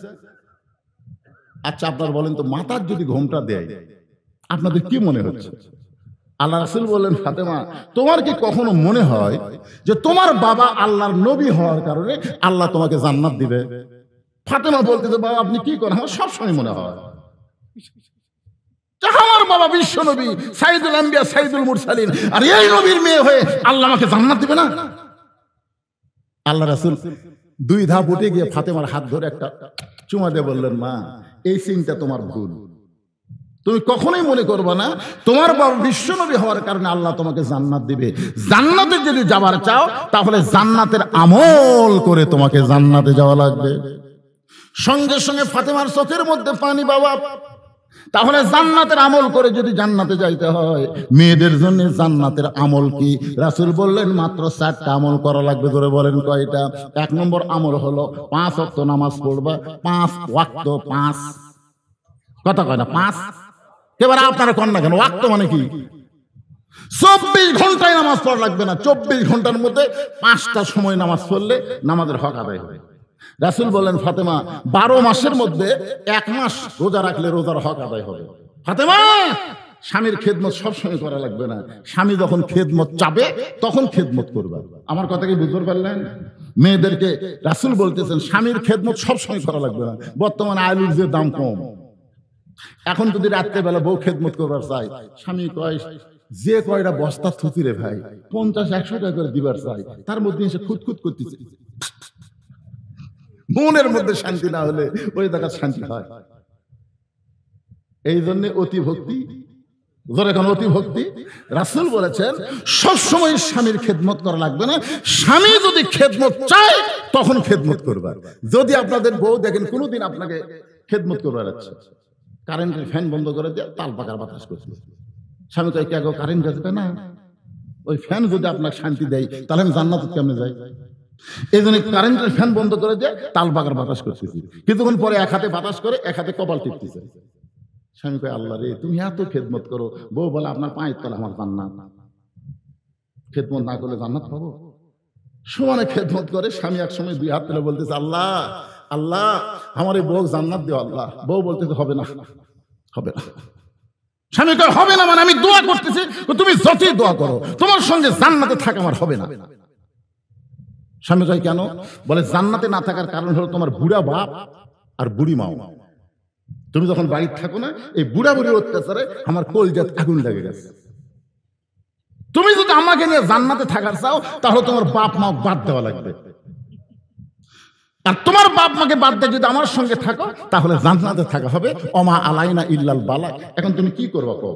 আচ্ছা আপনার বলেন তো, মাথার যদি ঘোমটা দেয় আপনাদের কি মনে হচ্ছে? আল্লাহ রাসূল বললেন, ফাতেমা, তোমার কি কখনো মনে হয় যে তোমার বাবা আল্লাহর নবী হওয়ার কারণে আল্লাহ তোমাকে জান্নাত দিবে? ফাতেমা বলতেছে, বাবা আপনি কি করেন? আমার সবসময় মনে হয় আমার বাবা বিশ্ব নবী, সাইদুল আম্বিয়া, সাইদুল মুরসালিন, আর এই নবীর মেয়ে হয়ে আল্লাহ আমাকে জান্নাত দিবে না? আল্লাহ রাসূল 2 ধাপ উঠে গিয়ে ফাতেমার হাত ধরে একটা চুমা দিয়ে বললেন, মা, এই চিন্তা তোমার ভুল। তুমি কখনোই মনে করবে না তোমার বাবা বিশ্বনবী হওয়ার কারণে আল্লাহ তোমাকে জান্নাত দিবে। জান্নাতে যদি যাবার চাও তাহলে জান্নাতের আমল করে তোমাকে জান্নাতে যাওয়া লাগবে। সঙ্গে সঙ্গে ফাতেমার চোখের মধ্যে পানি, বাবা তাহলে জান্নাতের আমল করে যদি জান্নাতে যাইতে হয়, মেয়েদের জন্য জান্নাতের আমল কি? রাসূল বললেন, মাত্র 4টা আমল করা লাগবে। ধরে বলেন কয়টা? 1 নম্বর আমল হলো 5 ওয়াক্ত নামাজ পড়বা। 5 ওয়াক্ত, 5 কথা কয় না, 5 এবার আপনারা কন না কেন? ওয়াক্ত মানে কি? 24 ঘন্টায় নামাজ পড়া লাগবে না, 24 ঘন্টার মধ্যে 5টা সময় নামাজ পড়লে নামাজের হক আদায় হবে। রাসূল বললেন, ফাতেমা 12 মাসের মধ্যে 1 মাস রোজা রাখলে রোজার হক আদায় হবে। ফাতেমা, স্বামীর খেদমত সবসময় করা লাগবে না, স্বামী যখন খেদমত চাবে তখন খেদমত করবে। আমার কথা কি বুঝতে পারলেন? মেয়েদেরকে রাসূল বলতেছেন স্বামীর খেদমত সবসময় করা লাগবে না। বর্তমানে আলুর যে দাম কম, এখন যদি রাত্রেবেলা বউ খেদমত করবার চাই, স্বামী কয় যে কয়টা বস্তা থুতি রে ভাই, 50-100 টাকা করে দিবার চাই, তার মধ্যে এসে খুঁতখুত করতেছে। মনের মধ্যে শান্তি না হলে ওই জায়গা শান্তি হয়। এই জন্য অতি ভক্তি, যখন অতি ভক্তি, রাসূল বলেছেন সবসময় স্বামীর খেদমত করা লাগবে না। স্বামী যদি খেদমত চায় তখন খেদমত করবার। যদি আপনাদের বউ দেখেন কোনোদিন আপনাকে খেদমত করবার আছে, কারেন্টের ফ্যান বন্ধ করে দিয়ে তাল পাকার বাতাস করছে, স্বামী তো কে গো কারেন্ট যাবে না, ওই ফ্যান যদি আপনাকে শান্তি দেয় তাহলে আমি জান্নাতে কেমনে যাই? এই জন্য কারেন্টের ফ্যান বন্ধ করে দিয়ে তাল পাকার বাতাস করতেছি। কিছুক্ষণ পরে এক হাতে বাতাস করে এক হাতে কপাল টিপতেছে। স্বামী কয়, আল্লাহ রে, তুমি এত খেদমত করো। বউ বলে, আপনার পায়ের তলা আমার জান্নাত, খেদমত না করলে জান্নাত পাবো? সমানে খেদমত করে। স্বামী এক সময় 2 হাত তুলে বলতেছে, আল্লাহ আল্লাহ আমার এই বউ জান্নাত দিও আল্লাহ। বউ বলতেছে, হবে না, হবে না। স্বামী কয়, হবে না মানে? আমি দোয়া করতেছি। তুমি যতই দোয়া করো তোমার সঙ্গে জান্নাতে থাকা আমার হবে না। স্বামী কয়, কেন? বলে, জান্নাতে না থাকার কারণ হলো তোমার বুড়া বাপ আর বুড়ি মাও। তুমি যখন বাড়িতে থাকো না, এই বুড়া বুড়ির অত্যাচারে আমার কলজাত আগুন লেগে গেছে। তুমি যদি আমাকে নিয়ে জান্নাতে থাকার চাও তাহলে তোমার বাপ মা বাদ দেওয়া লাগবে, আর তোমার বাপ মাকে বাদ দিয়ে যদি আমার সঙ্গে থাকো তাহলে জান্নাতে থাকা হবে। ওমা আলাইনা ইল্লাল বালাগ। এখন তুমি কি করবা? কও,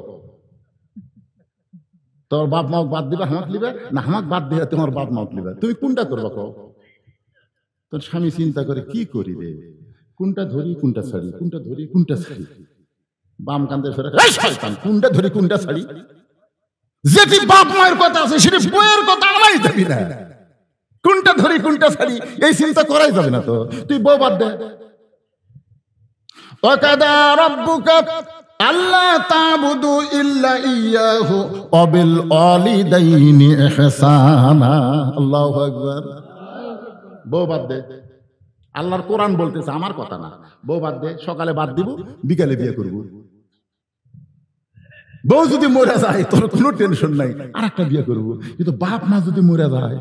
তোমার বাপ মা বাদ দিবা, হামাক লিবে না হামাক বাদ দিয়ে তোমার বাপ মা লিবে? তুমি কোনটা করবা? কও। তোর স্বামী চিন্তা করে, কি করি রে, কোনটা ধরি কোনটা ছাড়ি, কোনটা ধরি কোনটা ছাড়ি। বাম কান্দে ফেরে, কোনটা ধরি কোনটা ছাড়ি? যেটি বাপ মায়ের কথা আছে সেটি বইয়ের কথা আনাই যাবি না। কোনটা ধরি কোনটা ছাড়ি এই চিন্তা করাই যাবে না। তো তুই বউ বাদ দে। ওয়াকাদা রাব্বুকা আল্লা তা'বুদু ইল্লা ইয়্যাহু ওয়া বিল ওয়ালিদাইনি ইহসানা। আল্লাহু আকবার। বউ বাদ দে। আল্লাহর কোরআন বলতেছে, আমার কথা না। বউ বাদ দে, সকালে বাদ দিব, বিকালে বিয়ে করব। বউ যদি মরে যায় তোর কোনো টেনশন নাই, আর একটা বিয়ে করবো। কিন্তু বাপ মা যদি মরে যায়,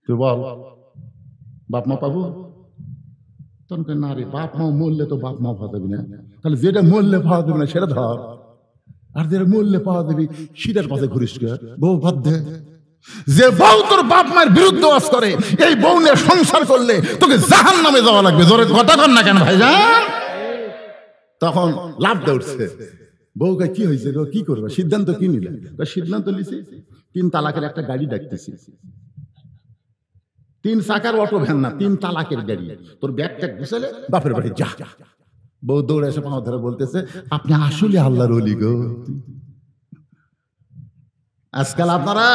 তুই বল বাপ মা পাবো? তখন না রে, বাপ মা মরলে তো বাপ মা পাওয়া যাবি না। তাহলে যেটা মরলে পাওয়া যাবে না সেটা ধর, আর যেটা মরলে পাওয়া যাবি সেটার পাশে ঘুরিস। বউ বাদ দে। যে বউ তোর বাপ মায়ের বিরুদ্ধে ওয়াজ করে, এই বউ নিয়ে সংসার করলে তোকে জাহান্নামে যাওয়া লাগবে। জোরে কথা কর না কেন ভাইজান? তখন লাভ দিয়ে উঠছে। বউকে কি হয়েছে, কি করবে, সিদ্ধান্ত কি নিলে? সিদ্ধান্ত নিছি 3 তালাকের একটা গাড়ি ডাকতেছি। 3 চাকার অটো ভ্যান না, 3 তালাকের গাড়ি। তোর ব্যাগ ট্যাগ গুছালে বাপের বাড়ি যা। বউ দৌড়ে এসে পাও ধরে বলতেছে, আপনি আসলে আল্লাহর ওলি গো। আজকাল আপনারা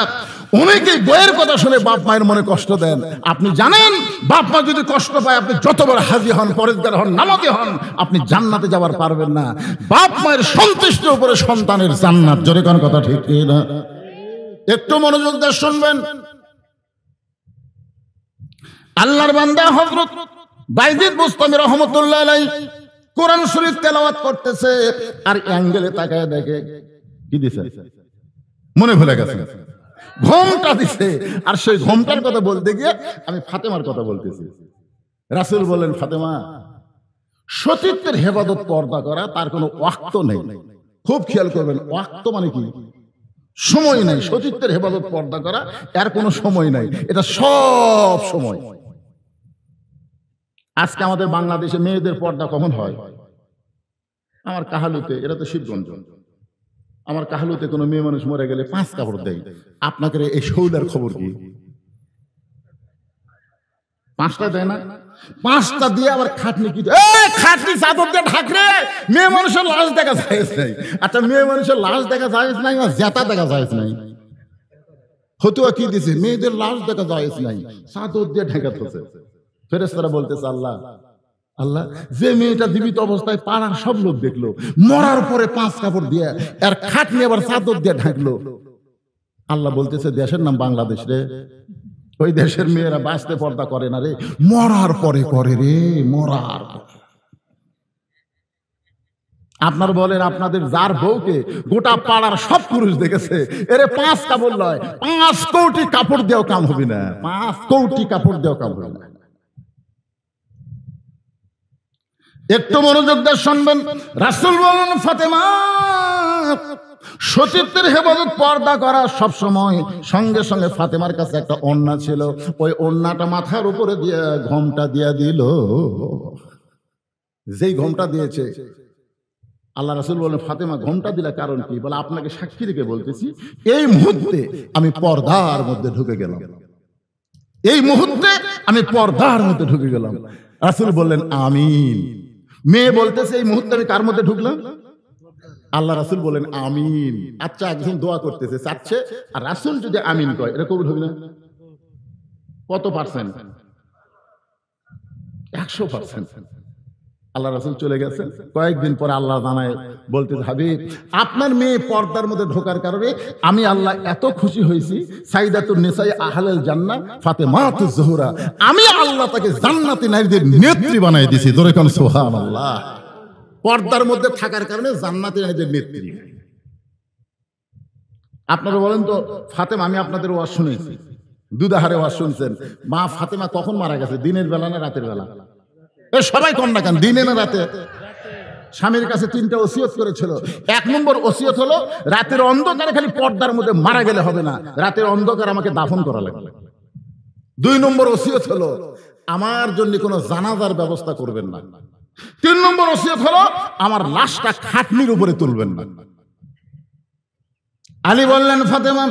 অনেকেই বইয়ের কথা শুনে বাপ মায়ের মনে কষ্ট দেন। আপনি জানেন বাপ মা যদি কষ্ট পায়, আপনি যত বড় হাজী হন, পরেজগার হন, নামাজি হন, আপনি জান্নাতে যাবার পারবেন না। বাপ মায়ের সন্তুষ্টির উপরে সন্তানের জান্নাত। জোরে কোন কথা ঠিক না? একটু মনোযোগ দিয়ে শুনবেন। আল্লাহর বান্দা হযরত বাইজিদ বুস্তামি রাহমাতুল্লাহ আলাইহি কোরআন শরীফ তেলাওয়াত করতেছে, আর অ্যাঙ্গেলে তাকায় দেখে কি দিছে, মনে ভুলে গেছে, ঘোমটা দিছে। আর সেই ঘোমটার কথা বলতে গিয়ে আমি ফাতেমার কথা বলতেছি। রাসূল বলেন, ফাতেমা, সতীত্বের হেফাজত পর্দা করা তার কোনো ওয়াক্ত নেই। খুব খেয়াল করবেন, ওয়াক্ত মানে কি? সময় নাই। সতীত্বের হেফাজত পর্দা করা এর কোনো সময় নাই, এটা সব সময়। আজকে আমাদের বাংলাদেশে মেয়েদের পর্দা কখন হয়? আমার কাহালুতে, এটা তো শিবগঞ্জ, আমার কাহালুতে কোনো মেয়ে মানুষ মরে গেলে 5 কাপড় দেয়। আপনাকে এই শৌলার খবর কি? 5টা দেয় না? 5টা দিয়ে আবার খাটনি কি, খাটনি চাদর দিয়ে ঢাকরে। মেয়ে মানুষের লাশ দেখা যায় নাই। আচ্ছা, মেয়ে মানুষের লাশ দেখা যায় নাই, জেতা দেখা যায় নাই, ফতুয়া কি দিছে? মেয়েদের লাশ দেখা যায় নাই, চাদর দিয়ে ঢেকে থাকে। ফেরেশতারা বলতেছে, আল্লাহ আল্লাহ, যে মেয়েটা জীবিত অবস্থায় পাড়ার সব লোক দেখলো, মরার পরে 5 কাপড় দিয়ে আর খাটনি আবার চাদর দিয়ে ঢাকলো। আল্লাহ বলতেছে, দেশের নাম বাংলাদেশ রে, ওই দেশের মেয়েরা বাঁচতে পর্দা করে না রে, মরার পরে করে রে, মরার পরে। আপনার বলেন, আপনাদের যার বউকে গোটা পাড়ার সব পুরুষ দেখেছে, এরে 5 কাপড় লয়, 5 কোটি কাপড় দিয়েও কাম হবে না, 5 কোটি কাপড় দিয়েও কাম হবে না। একটু মনোযোগ দিয়ে শুনবেন। রাসূল বলেন, ফাতেমা, সতীত্বের হেফাজত পর্দা করা সব সময়। সঙ্গে সঙ্গে ফাতেমার কাছে একটা ওড়না ছিল, ওই ওড়নাটা মাথার উপরে দিয়ে ঘোমটা দিয়া দিল। যেই ঘোমটা দিয়েছে, আল্লাহ রাসূল বলেন, ফাতেমা, ঘোমটা দিলা কারণ কি? বলে, আপনাকে সাক্ষী রেখে বলতেছি, এই মুহূর্তে আমি পর্দার মধ্যে ঢুকে গেলাম, এই মুহূর্তে আমি পর্দার মধ্যে ঢুকে গেলাম। রাসূল বললেন, আমিন। মেয়ে বলতেছে, এই মুহূর্তে আমি কার মধ্যে ঢুকলাম? আল্লাহ রাসূল বলেন, আমিন। আচ্ছা, একজন দোয়া করতেছে, চাচ্ছে, আর রাসূল যদি আমিন কয়, এটা কবুল হবে না? কত পার্সেন্ট? 100%। আল্লাহ রাসূল চলে গেছেন। কয়েকদিন পরে আল্লাহ জানায়, বলতে, হাবিব, আপনার মেয়ে পর্দার মধ্যে ঢোকার কারণে আমি আল্লাহ এত খুশি হয়েছি, সাইদাতুন নিসাই আহলাল জান্নাহ ফাতেমাতুজ জোহরা, আমি আল্লাহ তাকে জান্নাতি নারীদের নেত্রী বানাই দিয়েছি। জোরে কোন সুবহানাল্লাহ। পর্দার মধ্যে থাকার কারণে জান্নাতি নারীদের নেত্রী। আপনারা বলেন তো, ফাতেমা, আমি আপনাদের ওয়াজ শুনেছি, দুধারে ওয়াজ শুনছেন, মা ফাতেমা কখন মারা গেছে? দিনের বেলা না রাতের বেলা? সবাই কন না কেন, দিনে না রাতে? স্বামীর কাছে 3টা ওসিয়ত করেছিল। 1 নম্বর ওসিয়ত হলো, রাতের অন্ধকারে খালি পর্দার মধ্যে মারা গেলে হবে না, রাতের অন্ধকার আমাকে দাফন করা লাগবে। 2 নম্বর ওসিয়ত হলো, আমার জন্য কোনো জানাজার ব্যবস্থা করবেন না। 3 নম্বর ওসিয়ত হলো, আমার লাশটা খাটনির উপরে তুলবেন না। আলী বললেন, ফাতেমা,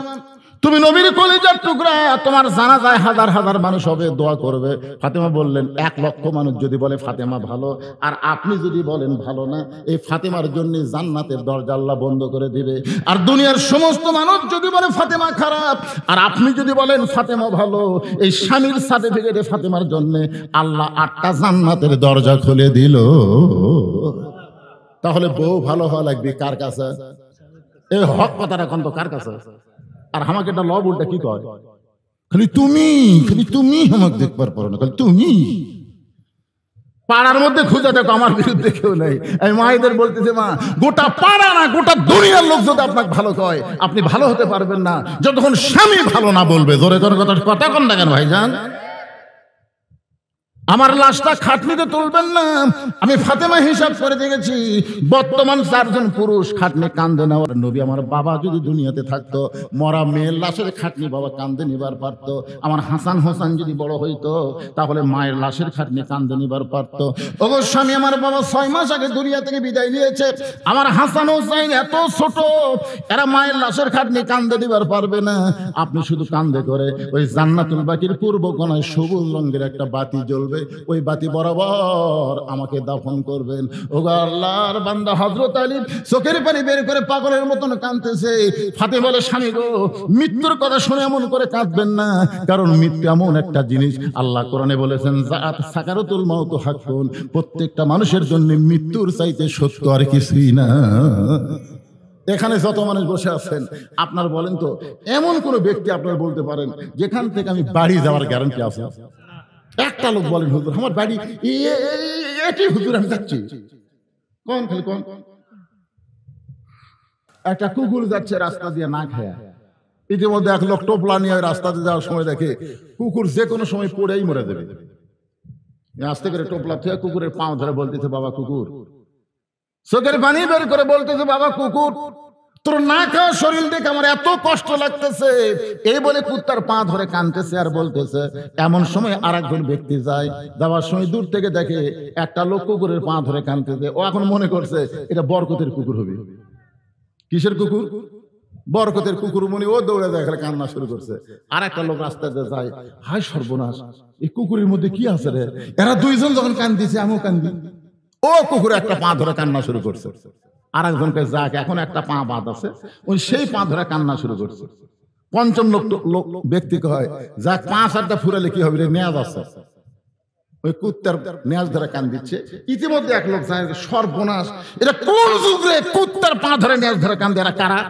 তুমি নবীর কলিজার টুকরা, তোমার জানাজায় হাজার হাজার মানুষ হবে, দোয়া করবে। ফাতেমা বললেন, 1 লক্ষ মানুষ যদি বলে ফাতেমা ভালো, আর আপনি যদি বলেন ভালো না, এই ফাতেমার জন্য জান্নাতের দরজা আল্লাহ বন্ধ করে দিবে। আর দুনিয়ার সমস্ত মানুষ যদি বলে ফাতেমা খারাপ, আর আপনি যদি বলেন ফাতেমা ভালো, এই স্বামীর সার্টিফিকেটে ফাতেমার জন্য আল্লাহ 8টা জান্নাতের দরজা খুলে দিল। তাহলে বউ ভালো হওয়া লাগবে কার কাছে? এই হক কথাটা কোন তো কার কাছে? আর আমাকে একটা লব উল্টা কি কয়, খালি তুমি আমাকে দেখবার পারো না, খালি তুমি। পাড়ার মধ্যে খুঁজে দেখো, আমার বিরুদ্ধে কেউ নেই। আমি মায়েদের বলতেছে, মা, গোটা পাড়া না, গোটা দুনিয়ার লোক যদি আপনাকে ভালো কয়, আপনি ভালো হতে পারবেন না যতক্ষণ স্বামী ভালো না বলবে। জোরে জোরে কথা কন না কেন ভাইজান? আমার লাশটা খাটনিতে তুলবেন না। আমি ফাতেমা হিসাব করে দেখেছি, বর্তমান 4 জন পুরুষ খাটনি কান্দে নেওয়ার নবী। আমার বাবা যদি দুনিয়াতে থাকতো, মরা মেয়ের লাশের খাটনি বাবা কান্দে নিবার পারতো। আমার হাসান হোসেন যদি বড় হইতো, তাহলে মায়ের লাশের খাটনি কান্দে নিবার পারতো। ওগো স্বামী, আমার বাবা 6 মাস আগে দুনিয়া থেকে বিদায় নিয়েছে। আমার হাসান হোসেন এত ছোট, এরা মায়ের লাশের খাটনি কান্দে দিবার পারবে না। আপনি শুধু কান্দে করে ওই জান্নাতুল বাকির পূর্ব কোণায় সবুজ রঙের একটা বাতি জ্বলবে, ওই বাতি বরাবর আমাকে দাফন করবেন। ওগো আল্লাহর বান্দা হযরত আলী চোখের পানি বের করে পাগলের মতন কাঁদতেছে। ফাতেমা বলে, স্বামী গো, মৃত্যুর কথা শুনে এমন করে কাঁদবেন না, কারণ মৃত্যু এমন একটা জিনিস, আল্লাহ কোরআনে বলেছেন, যাত সাকারাতুল মাউত হাক্কুন, প্রত্যেকটা মানুষের জন্য মৃত্যুর চাইতে সত্য আর কিছুই না। এখানে যত মানুষ বসে আছেন, আপনার বলেন তো, এমন কোন ব্যক্তি আপনার বলতে পারেন যেখান থেকে আমি বাড়ি যাওয়ার গ্যারান্টি আছে? একটা লোক বলেন, হুজুর আমার বাড়ি এটি, হুজুর আমি যাচ্ছি। কোন খালি কোন একটা কুকুর যাচ্ছে রাস্তা দিয়ে না খায়া, ইতিমধ্যে এক লোক টোপলা নিয়ে রাস্তাতে যাওয়ার সময় দেখে কুকুর যে কোনো সময় পড়েই মরে দেবে। আস্তে করে টোপলা থেকে কুকুরের পাও ধরে বলতেছে, বাবা কুকুর, চোখের পানি বের করে বলতেছে, বাবা কুকুর, তোর না খাওয়া শরীর দেখে আমার এত কষ্ট লাগতেছে। এই বলে কুত্তার পা ধরে কাঁদতেছে আর বলতেছে। এমন সময় আর একজন ব্যক্তি যায়, যাওয়ার সময় দূর থেকে দেখে একটা লোক কুকুরের পা ধরে কাঁদতেছে। ও এখন মনে করছে এটা বরকতের কুকুর হবে। কিসের কুকুর? বরকতের কুকুর মনে। ও দৌড়ে যায়, কান্না শুরু করছে। আর একটা লোক রাস্তাতে যায়, হায় সর্বনাশ, এই কুকুরের মধ্যে কি আছে রে? এরা দুইজন যখন কান্দিছে আমিও কান্দি। ও কুকুর একটা পা ধরে কান্না শুরু করছে। আর একজনকে যাক, এখন একটা পা বাদ আছে, ওই সেই পা ধরে কান্না শুরু করছে। পঞ্চম লোক ব্যক্তিকে হয়, যাক পা সাতটা ফুরালে কি হবে রে, নেয়াজ আছে। ওই কুত্তার নেয়াজ ধরে কান দিচ্ছে। ইতিমধ্যে এক লোক যায়, সর্বনাশ, এটা কোন যুগে কুত্তার পা ধরে নেয়াজ ধরে কান্দে, এরা কারা?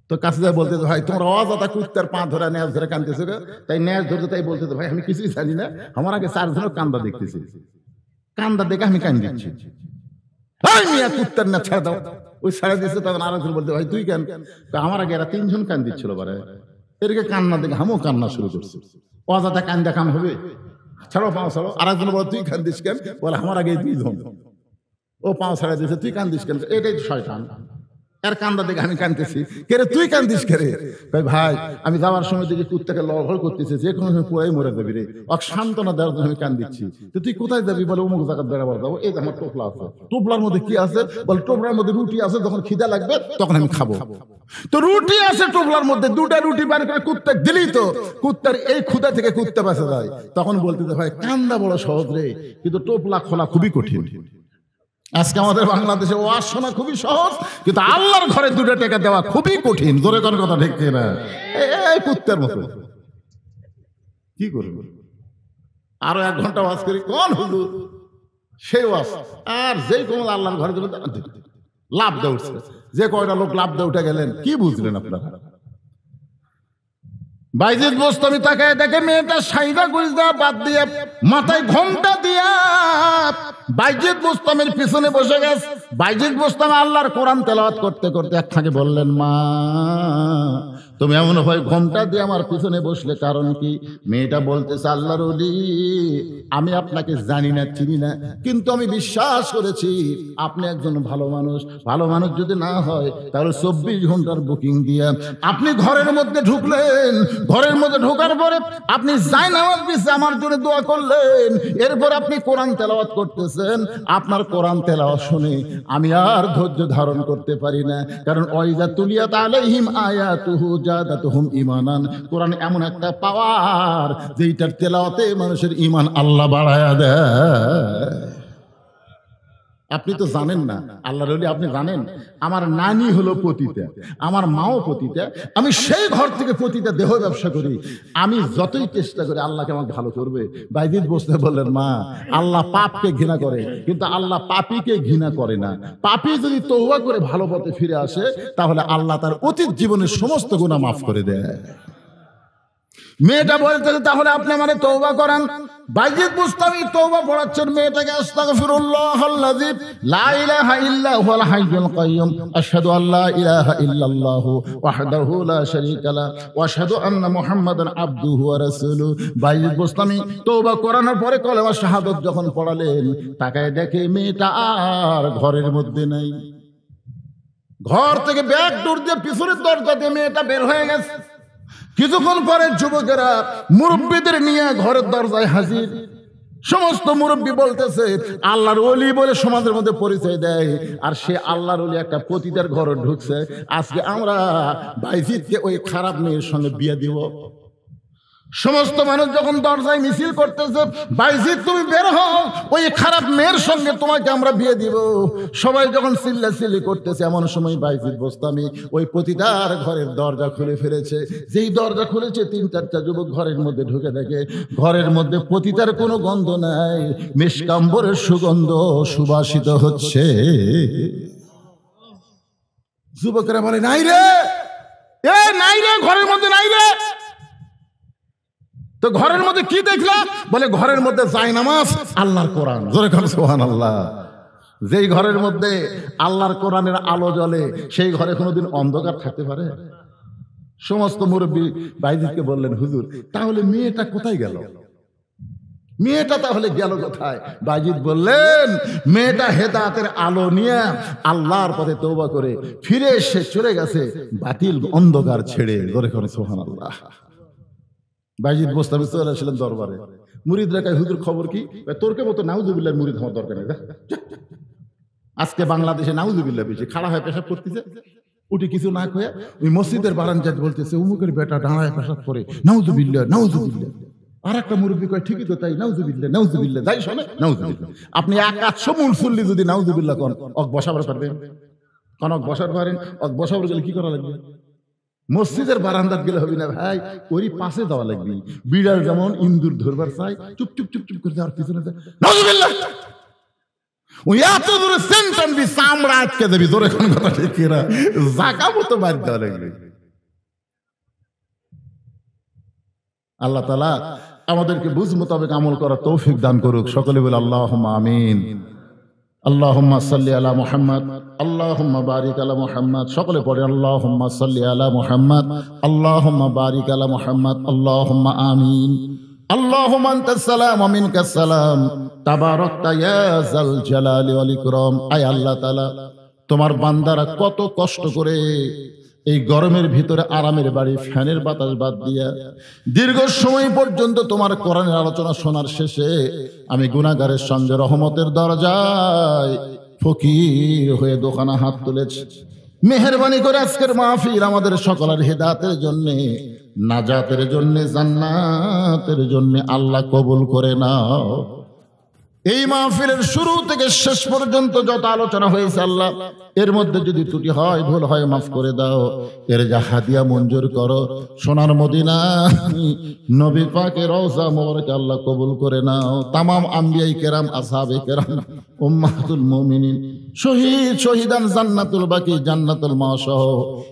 তো কাছে যায় বলতে, ভাই তোমার আওয়াজ আতা কুত্তার পা ধরে নেয়াজ ধরে কানতেছে, তাই নেয়াজ ধরতে তাই বলতে, ভাই আমি কিছুই জানি না, আমার আগে চারজনের কান্দা দেখতেছি, কান্দা দেখে আমি কান দিচ্ছি। কুত্তার না ছেড়ে দাও। ওই ছেড়ে দিচ্ছে, তখন আরেকজন বলতে, ভাই তুই কেন? আমার আগে এরা তিনজন কান দিচ্ছিল, বারে এদিকে কান্না দেখে আমিও কান্না শুরু করছি। অযথা কান দেখাম হবে, ছাড়ো পাও ছাড়ো। আরেকজন বলে, তুই কান দিস কেন? বলে আমার আগে দুইজন। ও পাও ছেড়ে দিচ্ছে, তুই কান দিস কেন? এটাই শয়তান, এর কান্দা দেখে আমি কানতেছি। কে রে তুই কান্দিস কে রে? ভাই আমি যাওয়ার সময় দেখি কুত্তাকে লড়ঘড় করতেছে, যে কোনো সময় পুরাই মরে যাবি রে, অক সান্ত্বনা দেওয়ার জন্য আমি কান দিচ্ছি। তো তুই কোথায় যাবি? বলে অমুক জায়গায় বেড়াবার যাবো। এই আমার টোপলা আছে। টোপলার মধ্যে কি আছে? বলে টোপলার মধ্যে রুটি আছে, যখন খিদা লাগবে তখন আমি খাবো। তো রুটি আছে টোপলার মধ্যে, দুটা রুটি বার করে কুত্তা দিলি তো কুত্তার এই ক্ষুধা থেকে কুত্তা বাঁচা যায়। তখন বলতে ভাই কান্দা বড় সহজ রে, কিন্তু টোপলা খোলা খুবই কঠিন। আজকে আমাদের বাংলাদেশে ওয়াজ শোনা খুবই সহজ, কিন্তু আল্লাহর ঘরে 2 টাকা দেওয়া খুবই কঠিন। জোরে কোন কথা ঠিক না? এই কুত্তার মতো কি করব? আরো 1 ঘন্টা ওয়াজ করি, কোন হুজুর সেই ওয়াজ। আর যেই কোন আল্লাহর ঘরে জন্য লাভ দেওয়া উঠছে, যে কয়টা লোক লাভ দেওয়া উঠে গেলেন, কি বুঝলেন আপনারা? বাইজিদ বোস্তামি তাকায় দেখে মেয়েটা সাইদা গুজদা বাদ দিয়ে মাথায় ঘোমটা দিয়া বাইজিদ বোস্তামের পিছনে বসে গেছে। বাইজিদ বোস্তামি আল্লাহর কোরআন তেলাওয়াত করতে করতে একখানে বললেন, মা তুমি এমন হয় ঘোমটা দিয়ে আমার পিছনে বসলে কারণ কি? মেয়েটা বলতেছে, আল্লাহর ওলি, আমি আপনাকে জানি না, চিনি না, কিন্তু আমি বিশ্বাস করেছি আপনি একজন ভালো মানুষ। ভালো মানুষ যদি না হয় তাহলে 24 ঘন্টার বুকিং দিয়ে আপনি ঘরের মধ্যে ঢুকলেন। ঘরের মধ্যে ঢোকার পরে আপনি জায়নামাজ বিছিয়ে আমার জন্য দোয়া করলেন। এরপর আপনি কোরআন তেলাওয়াত করতেছেন। আপনার কোরআন তেলাওয়াত শুনে আমি আর ধৈর্য ধারণ করতে পারি না, কারণ ওয়াইজা তুলিয়াত আলাইহিম আয়াতুহু জাদাতুহুম ঈমানান। কোরআন এমন একটা পাওয়ার যেটার তেলাওয়াতে মানুষের ঈমান আল্লাহ বাড়ায়া দেয়। আপনি তো জানেন না, আল্লাহর ওলি আপনি জানেন, আমার নানি হলো পতিতা, আমার মাও পতিতা, আমি সেই ঘর থেকে পতিতা দেহ ব্যবসা করি। আমি যতই চেষ্টা করি আল্লাহকে আমাকে ভালো করবে। বাইজিদ বসতে বললেন, মা আল্লাহ পাপকে ঘৃণা করে, কিন্তু আল্লাহ পাপীকে ঘৃণা করে না। পাপী যদি তওবা করে ভালো পথে ফিরে আসে তাহলে আল্লাহ তার অতীত জীবনের সমস্ত গুনাহ মাফ করে দেয়। মেয়েটা বলতেছে, তাহলে আপনি মানে তওবা করান। বাইজিদ বুস্তামি তওবা পড়াচ্ছেন মেয়েটাকে, আস্তাগফিরুল্লাহাল্লাযী লা ইলাহা ইল্লা হুয়াল হাইয়ুল কাইয়্যুম, আশহাদু আল্লা ইলাহা ইল্লাল্লাহু ওয়াহদাহু লা শারীকা লাহু ওয়া আশহাদু আন্না মুহাম্মাদান আবদুহু ওয়া রাসূলুহু। বাইজিদ বুস্তামি তওবা করানোর পরে কলেমা শাহাদাত যখন পড়ালেন, তাকায় দেখে মেয়েটা আর ঘরের মধ্যে নাই। ঘর থেকে ব্যাক ডোর দিয়ে পিছনের দরজা দিয়ে মেয়েটা বের হয়ে গেছে। কিছুক্ষণ পরে যুবকেরা মুরব্বীদের নিয়ে ঘরের দরজায় হাজির। সমস্ত মুরব্বী বলতেছে, আল্লাহর ওলি বলে সমাজের মধ্যে পরিচয় দেয়, আর সে আল্লাহর ওলি একটা পতিতার ঘরে ঢুকছে। আজকে আমরা বাইজিদকে ওই খারাপ মেয়ের সঙ্গে বিয়ে দিব। সমস্ত মানুষ যখন দরজায় মিছিল করতেছে, বাইজিদ তুমি বের হও, ওই খারাপ মেয়ের সঙ্গে তোমাকে আমরা বিয়ে দিব। সবাই যখন চিল্লাচিল্লি করতেছে, এমন সময় বাইজিদ বোস্তামি ওই পতিতার ঘরের দরজা খুলে ফেলেছে। যেই দরজা খুলেছে, 3-4টা যুবক ঘরের মধ্যে ঢুকে দেখে ঘরের মধ্যে পতিতার কোনো গন্ধ নাই, মিশকাম্বরের সুগন্ধ সুবাসিত হচ্ছে। যুবকেরা বলে, নাই রে, এ নাই রে, ঘরের মধ্যে নাই রে। তো ঘরের মধ্যে কি দেখলাম? বলে ঘরের মধ্যে জায়নামাজ, আল্লাহর কোরআন। জোরে কান সুবহানাল্লাহ। যেই ঘরের মধ্যে আল্লাহর কোরআনের আলো জ্বলে সেই ঘরে কোনোদিন অন্ধকার থাকতে পারে? সমস্ত মুরব্বী বাইজিদকে বললেন, হুজুর তাহলে মেয়েটা কোথায় গেল? মেয়েটা তাহলে গেল কোথায়? বাইজিদ বললেন, মেয়েটা হেদায়েতের আলো নিয়ে আল্লাহর পথে তওবা করে ফিরে এসে চলে গেছে বাতিল অন্ধকার ছেড়ে। ধরে করে সুবহানাল্লাহ। বাইজিদ বোস্তামি চলে আসলেন দরবারে। মুরিদরা কয়, হুজুর খবর কি? তোরকে মতো নাউজুবিল্লাহ মুরিদ হওয়ার দরকার নেই। আজকে বাংলাদেশে নাউজুবিল্লাহ বেশি। খাড়া হয়ে পেশাব করতেছে, উঠে কিছু না কয়ে ওই মসজিদের বারান্দায় বলতেছে, উমুকের বেটা দাঁড়ায় পেশাব করে, নাউজুবিল্লাহ নাউজুবিল্লাহ। আর একটা মুরব্বী কয়, ঠিকই তো তাই, নাউজুবিল্লাহ নাউজুবিল্লাহ। যাই শোনে নাউজুবিল্লাহ। আপনি 100 মুসল্লি যদি নাউজুবিল্লাহ কোন অক বসাবার পারবেন? কোন অক বসার পারেন? অক বসাবার গেলে কি করা লাগবে? মসজিদের বারান্দাত গেলে হবে না ভাই, ওরই পাশে দেওয়া লাগবে। বিড়াল যেমন ইন্দুর ধরবার চাই, চুপ চুপ চুপ চুপ করে দেওয়ার পিছনে নাউজুবিল্লাহ। ওই এত দূরে সেন্টান বি চামড়া আটকে দেবি, তোর এখন কথা ঠিক না, জায়গা মতো বাদ দেওয়া লাগবে। আল্লাহ তাআলা আমাদেরকে বুঝ মোতাবেক আমল করার তৌফিক দান করুক। সকলে বলে আল্লাহুম্মা আমিন। আল্লাহুম্মা সাল্লি আলা মুহাম্মদ, আল্লাহুম্মা বারিক আলা মুহাম্মদ। সকলে পড়ে আল্লাহুম্মা সাল্লি আলা মুহাম্মদ, আল্লাহুম্মা বারিক আলা মুহাম্মদ, আল্লাহুম্মা আমিন। আল্লাহুম্মা আনতাস সালাম ওয়া মিনকাস সালাম, তাবারাকতা ইয়া যাল জালালি ওয়াল ইকরাম। আয় আল্লাহ তাআলা, তোমার বান্দারা কত কষ্ট করে এই গরমের ভিতরে আরামের বাড়ি, ফ্যানের বাতাস বাদ দিয়া দীর্ঘ সময় পর্যন্ত তোমার কোরআনের আলোচনা শোনার শেষে আমি গুনাহগারের সঙ্গে রহমতের দরজায় ফকির হয়ে দোকানে হাত তুলেছি। মেহেরবানি করে আজকের মাহফিল আমাদের সকলের হিদায়াতের জন্য, নাজাতের জন্য, জান্নাতের জন্য আল্লাহ কবুল করে নাও। এই মাহফিলের শুরু থেকে শেষ পর্যন্ত যত আলোচনা হয়েছে আল্লাহ, এর মধ্যে যদি ত্রুটি হয়, ভুল হয়, মাফ করে দাও। এর যা হাদিয়া মঞ্জুর করো, সোনার মদিনা নবী পাকের রওজা মোবারকে আল্লাহ কবুল করে নাও। তামাম আম্বিয়ায়ে কেরাম, আসহাবে কেরাম, উম্মাহাতুল মুমিনিন, শহীদ শহীদান, জান্নাতুল বাকি, জান্নাতুল মাসহ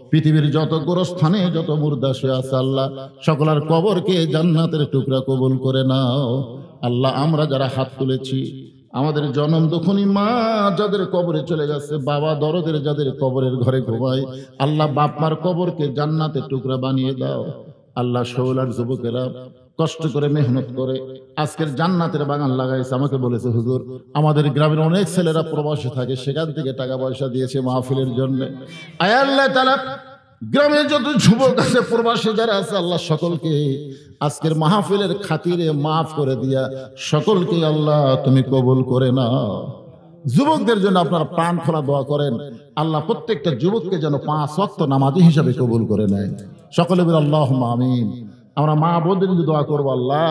পৃথিবীর যত গোরস্থানে যত মুর্দা শুয়ে আছে আল্লাহ, সকলের কবরকে জান্নাতের টুকরা কবুল করে নাও। আল্লাহ, আমরা যারা হাত তুলেছি, আমাদের জনম দুঃখনী মা যাদের কবরে চলে গেছে, বাবা দরদের যাদের কবরের ঘরে ঘুমায়, আল্লাহ বাপ মার কবরকে জান্নাতের টুকরা বানিয়ে দাও। আল্লাহ, শৌলার যুবকেরা কষ্ট করে মেহনত করে আজকের জান্নাতের বাগান লাগাইছে। আমাকে বলেছে, হুজুর আমাদের গ্রামের অনেক ছেলেরা প্রবাসী থাকে, সেখান থেকে টাকা পয়সা দিয়েছে মাহফিলের জন্য। আয় আল্লাহ তাআলা, গ্রামে যত যুবক আছে, প্রবাসী যারা আছে, আল্লাহ সকলকে আজকের মাহফিলের খাতিরে মাফ করে দিয়া সকলকে আল্লাহ তুমি কবুল করে নাও। যুবকদের জন্য আপনারা প্রাণ খোলা দোয়া করেন, আল্লাহ প্রত্যেকটা যুবককে যেন 5 ওয়াক্ত নামাজি হিসাবে কবুল করে নেয়। সকলে বলে আল্লাহুম্মা আমিন। আমরা মা বোনদের দোয়া করবো, আল্লাহ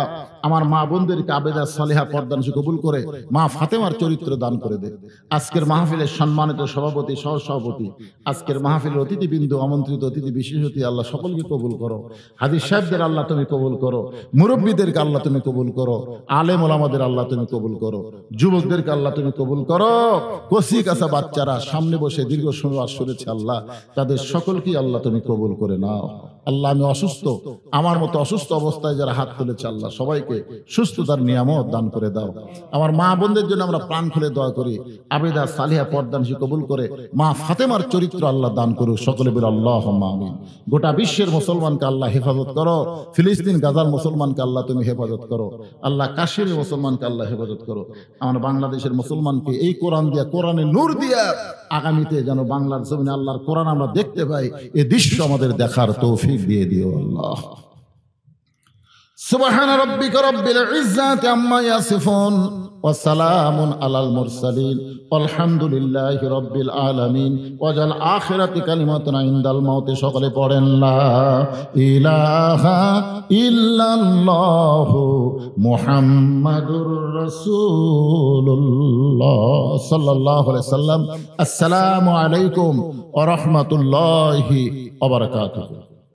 আমার মা বোনদেরকে আবেদা সালেহা পর্দানশী কবুল করে মা ফাতেমার চরিত্র দান করে দে। আজকের মাহফিলের সম্মানিত সভাপতি, সহ সভাপতি, আজকের মাহফিলের অতিথিবৃন্দ, আমন্ত্রিত অতিথি, বিশেষ অতিথি, আল্লাহ সকলকে কবুল করো। হাদিস সাহেবদের আল্লাহ তুমি কবুল করো, মুরব্বীদেরকে আল্লাহ তুমি কবুল করো, আলেম ওলামাদের আল্লাহ তুমি কবুল করো, যুবকদেরকে আল্লাহ তুমি কবুল করো। কচি কাঁচা বাচ্চারা সামনে বসে দীর্ঘ সময় আজ শুনেছে আল্লাহ, তাদের সকলকেই আল্লাহ তুমি কবুল করে নাও। আল্লাহ, আমি অসুস্থ, আমার মতো অসুস্থ অবস্থায় যারা হাত তুলেছে আল্লাহ সবাইকে সুস্থতার নিয়ামত দান করে দাও। আমার মা বোনদের জন্য আমরা প্রাণ খুলে দোয়া করি, আবেদা সালিহা পর্দানশী কবুল করে মা ফাতেমার চরিত্র আল্লাহ দান করুক। সকলে বলে আল্লাহুম্মা আমিন। গোটা বিশ্বের মুসলমানকে আল্লাহ হেফাজত করো, ফিলিস্তিন গাজার মুসলমানকে আল্লাহ তুমি হেফাজত করো, আল্লাহ কাশ্মীরের মুসলমানকে আল্লাহ হেফাজত করো। আমার বাংলাদেশের মুসলমানকে এই কোরআন দিয়া, কোরআনের নূর দিয়া আগামীতে যেন বাংলার জমিনে আল্লাহর কোরআন আমরা দেখতে পাই, এই দৃশ্য আমাদের দেখার তৌফিক দিয়ে দিও আল্লাহ। সুবহান রাব্বিকা রাব্বিল ইজ্জাতি আম্মা ইয়াসিফুন ওয়া সালামুন আলাল মুরসালিন আলহামদুলিল্লাহি রাব্বিল আলামিন ওয়াজাল আখিরাতি কালিমাতুন ইনদাল মাউতি। সকলে পড়েন লা ইলাহা ইল্লাল্লাহু মুহাম্মাদুর রাসূলুল্লাহ সাল্লাল্লাহু আলাইহি সাল্লাম। আসসালামু আলাইকুম ওয়া রাহমাতুল্লাহি ওয়া বারাকাতুহু।